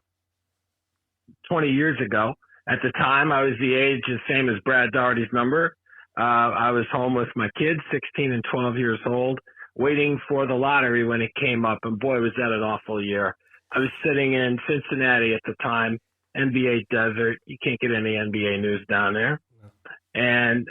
20 years ago. At the time, I was the age the same as Brad Daugherty's number. I was home with my kids, 16 and 12 years old, waiting for the lottery when it came up. And boy, was that an awful year. I was sitting in Cincinnati at the time, NBA desert. You can't get any NBA news down there. And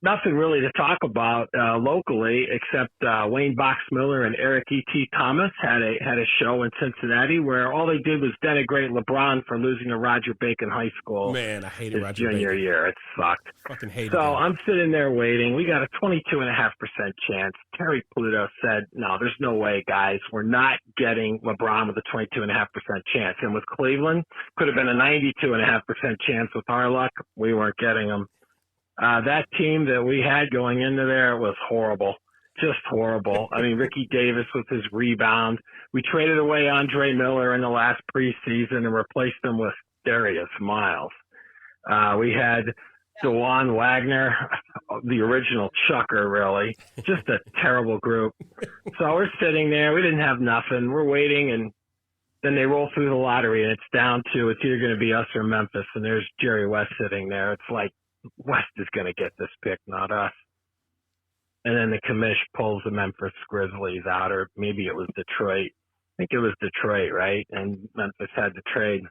nothing really to talk about locally except Wayne Boxmiller and Eric E.T. Thomas had a show in Cincinnati where all they did was denigrate LeBron for losing to Roger Bacon High School. Man, I hated Roger junior Bacon. year. It sucked. Fucking hated So him. I'm sitting there waiting. We got a 22.5% chance. Terry Pluto said, no, there's no way, guys. We're not getting LeBron with a 22.5% chance. And with Cleveland, could have been a 92.5% chance with our luck. We weren't getting him. That team that we had going into there was horrible, just horrible. I mean, Ricky Davis with his rebound. We traded away Andre Miller in the last preseason and replaced him with Darius Miles. We had DeJuan Wagner, the original chucker, really. Just a terrible group. So we're sitting there. We didn't have nothing. We're waiting, and then they roll through the lottery, and it's down to it's either going to be us or Memphis, and there's Jerry West sitting there. It's like, West is going to get this pick, not us. And then the commish pulls the Memphis Grizzlies out, or maybe it was Detroit. I think it was Detroit, right? And Memphis had to trade.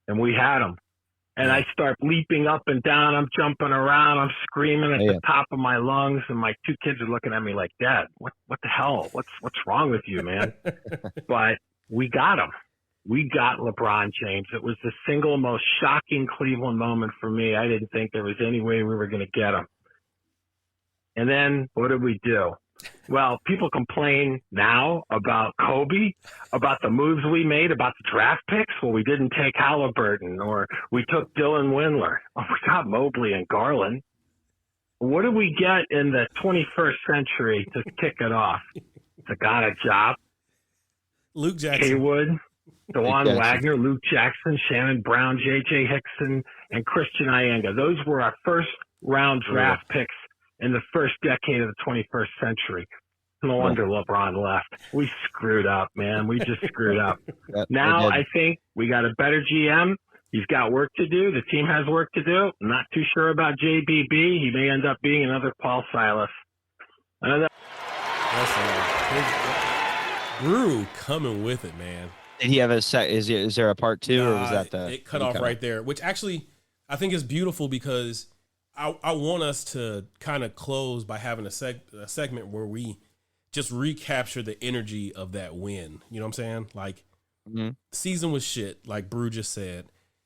And we had them. And I start leaping up and down. I'm jumping around. I'm screaming at the top of my lungs. And my two kids are looking at me like, Dad, what the hell? What's wrong with you, man? But we got them. We got LeBron James. It was the single most shocking Cleveland moment for me. I didn't think there was any way we were going to get him. And then what did we do? Well, people complain now about Kobe, about the moves we made, about the draft picks. Well, we didn't take Halliburton, or we took Dylan Windler. Oh, we got Mobley and Garland. What did we get in the 21st century to kick it off? Sagana Job, Luke Jackson, Haywood, DeJuan Wagner, Luke Jackson, Shannon Brown, J.J. Hickson, and Christian Iyenga. Those were our first-round draft picks in the first decade of the 21st century. No wonder LeBron left. We screwed up, man. We just screwed up. Now I think we got a better GM. He's got work to do. The team has work to do. I'm not too sure about JBB. He may end up being another Paul Silas. Brew coming with it, man. Did he have a set? Is there a part two, or was that the? It cut off right there, which actually I think is beautiful because I want us to kind of close by having a segment where we just recapture the energy of that win. You know what I'm saying? Like, the season was shit, like Brew just said.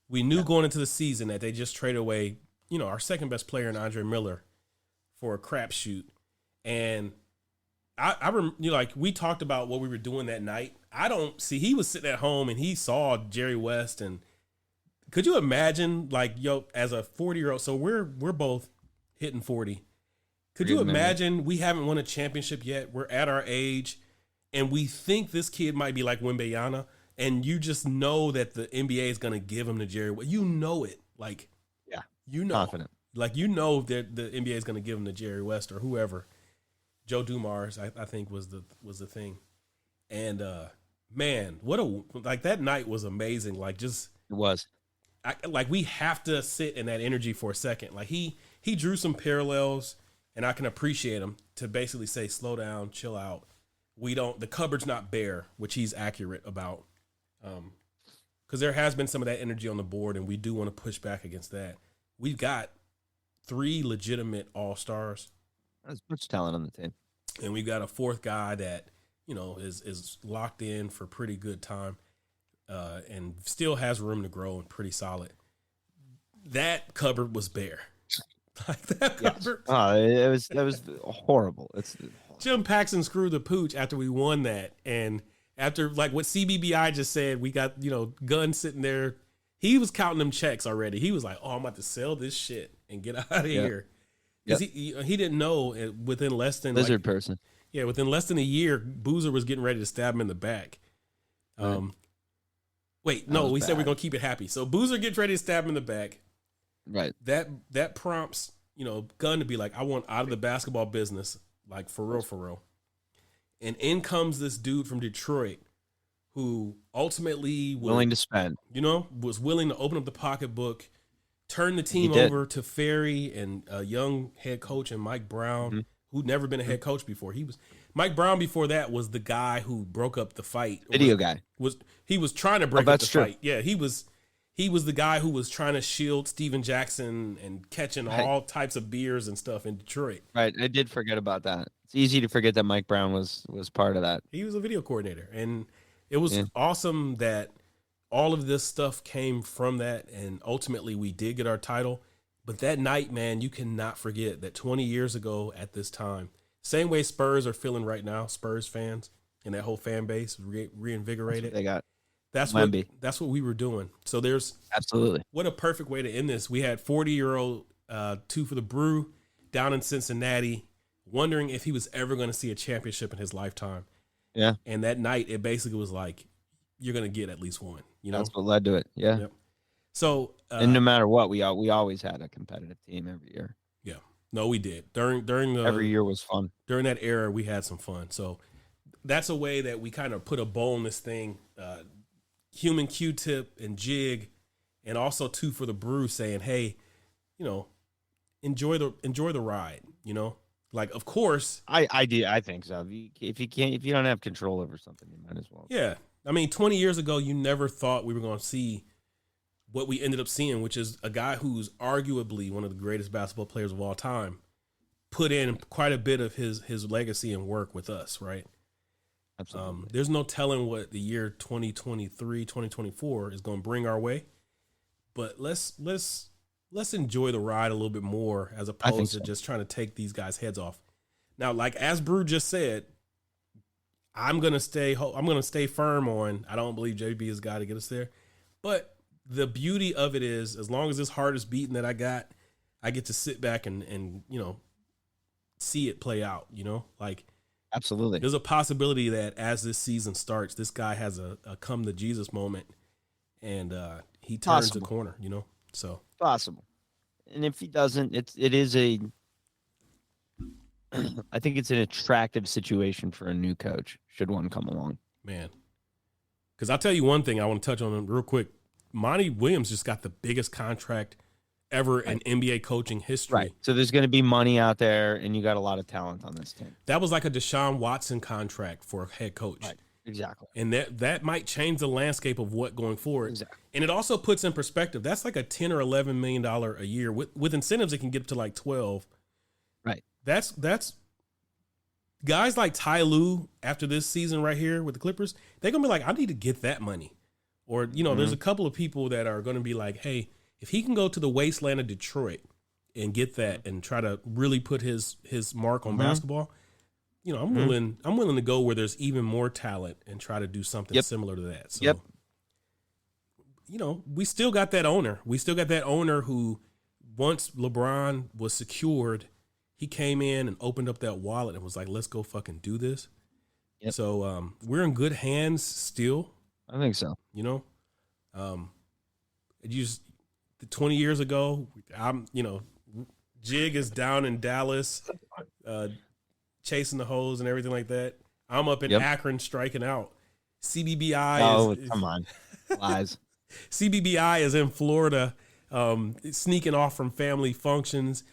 We knew going into the season that they just traded away, our second best player in Andre Miller for a crapshoot. And like we talked about what we were doing that night. He was sitting at home and he saw Jerry West, and could you imagine, like, as a 40-year-old, so we're both hitting 40. Could you imagine we haven't won a championship yet? We're at our age, and we think this kid might be like Wembanyama, and you just know that the NBA is going to give him to Jerry West. You know it. Like, confident. Like, that the NBA is going to give him to Jerry West or whoever. Joe Dumars, I think, was the thing. And, man, that night was amazing. Like, just. It was. We have to sit in that energy for a second. Like, he drew some parallels, and I can appreciate him to basically say, slow down, chill out. The cupboard's not bare, which he's accurate about. Because there has been some of that energy on the board, and we do want to push back against that. We've got 3 legitimate all-stars. There's much talent on the team. and we got a fourth guy that, you know, is locked in for pretty good time, and still has room to grow and pretty solid. That cupboard was bare. Like that cupboard. That was horrible. Jim Paxson screwed the pooch after we won that, and after like what CBBI just said, we got, you know, Gunn sitting there. He was counting them checks already. He was like, "Oh, I'm about to sell this shit and get out of here," because he didn't know within less than lizard person. Yeah, within less than a year, Boozer was getting ready to stab him in the back. Wait, no, we said we're gonna keep it happy. So Boozer gets ready to stab him in the back. Right. That prompts, you know, Gunn to be like, I want out of the basketball business, like for real. And in comes this dude from Detroit who ultimately willing to spend, you know, was willing to open up the pocketbook, turn the team over to Ferry and a young head coach and Mike Brown, who'd never been a head coach before. Mike Brown before that was the guy who broke up the fight. He was trying to break up the fight. Yeah, he was the guy who was trying to shield Steven Jackson and catching all types of beers and stuff in Detroit. Right. I did forget about that. It's easy to forget that Mike Brown was part of that. He was a video coordinator, and it was awesome that all of this stuff came from that, and ultimately we did get our title. But that night, man, you cannot forget that 20 years ago at this time, same way Spurs are feeling right now, Spurs fans and that whole fan base reinvigorated. That's what they got. That's what we were doing. So there's absolutely what a perfect way to end this. We had 40-year-old Two for the Brew down in Cincinnati, wondering if he was ever going to see a championship in his lifetime. Yeah. And that night, it basically was like, you're going to get at least one. You know, that's what led to it. Yeah. Yep. So, and no matter what, we always had a competitive team every year. Yeah. No, we did. During the every year was fun. During that era, we had some fun. So that's a way that we kind of put a bow on this thing. Human Q-Tip and Jig, and also Two for the Brew saying, hey, you know, enjoy the ride, you know? Like, of course. I think so. If you don't have control over something, you might as well. Yeah. I mean, 20 years ago, you never thought we were going to see what we ended up seeing, which is a guy who's arguably one of the greatest basketball players of all time, put in quite a bit of his legacy and work with us, right? Absolutely. There's no telling what the year 2023, 2024 is going to bring our way, but let's enjoy the ride a little bit more as opposed to just trying to take these guys' heads off. Now, like as Brew just said, I'm gonna stay firm on. I don't believe JB is the guy to get us there, but the beauty of it is, as long as this heart is beating that I get to sit back and you know, see it play out. You know, like. Absolutely. There's a possibility that as this season starts, this guy has a come to Jesus moment, and he turns the corner, you know? So possible. And if he doesn't, it is a I think it's an attractive situation for a new coach, should one come along. Man. Because I'll tell you one thing I want to touch on real quick. Monty Williams just got the biggest contract ever in NBA coaching history. Right. So there's going to be money out there, and you got a lot of talent on this team. That was like a Deshaun Watson contract for a head coach. Right. Exactly. And that might change the landscape of what going forward. Exactly. And it also puts in perspective, that's like a $10 or $11 million a year. With incentives, it can get up to like 12. Right. That's guys like Ty Lue after this season right here with the Clippers, they're going to be like, I need to get that money. Or, you know, there's a couple of people that are going to be like, hey, if he can go to the wasteland of Detroit and get that and try to really put his mark on basketball, you know, I'm willing to go where there's even more talent and try to do something similar to that. So, you know, we still got that owner. We still got that owner who, once LeBron was secured, he came in and opened up that wallet and was like, let's go fucking do this. Yep. So we're in good hands still. I think so. You know, 20 years ago, Jig is down in Dallas, chasing the hoes and everything like that. I'm up in Akron striking out. CBBI come on. Lies. CBBI is in Florida, sneaking off from family functions.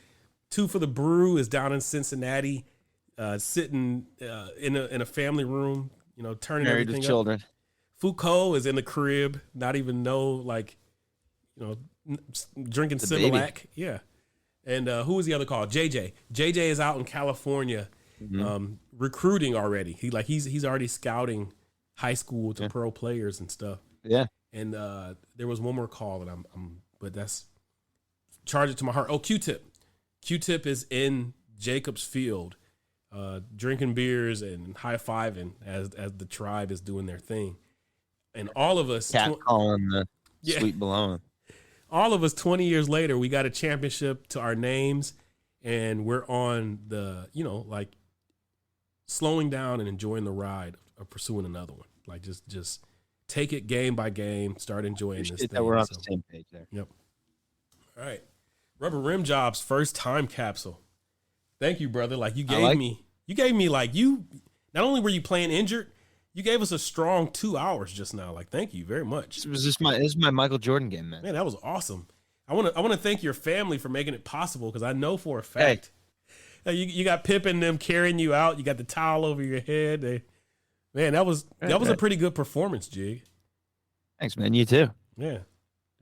Two for the Brew is down in Cincinnati, sitting in a family room, you know, turning married everything with children. up. Foucault is in the crib, not even drinking Similac. Yeah. And who was the other call? JJ. JJ is out in California recruiting already. He's already scouting high school to pro players and stuff. Yeah. And there was one more call that but that's charge it to my heart. Oh, Q-Tip. Q-Tip is in Jacobs Field, drinking beers and high-fiving as the tribe is doing their thing. And all of us calling the sweet baloney. All of us 20 years later, we got a championship to our names, and we're on the, slowing down and enjoying the ride of pursuing another one. Like just take it game by game, start enjoying this thing. That we're on the same page there. Yep. All right. Rubber Rim Job's first time capsule. Thank you, brother. Like you gave me not only were you playing injured, you gave us a strong 2 hours just now. Like, thank you very much. This is my Michael Jordan game, man. Man, that was awesome. I want to thank your family for making it possible, because I know for a fact you got Pip and them carrying you out. You got the towel over your head. That was a pretty good performance, Jig. Thanks, man. You too. Yeah,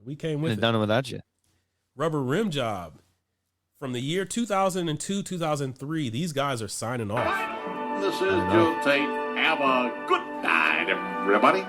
we came with it. Done it without you. Rubber Rim Job from the year 2002, 2003. These guys are signing off. This is Joe Tate. Have a good night, everybody.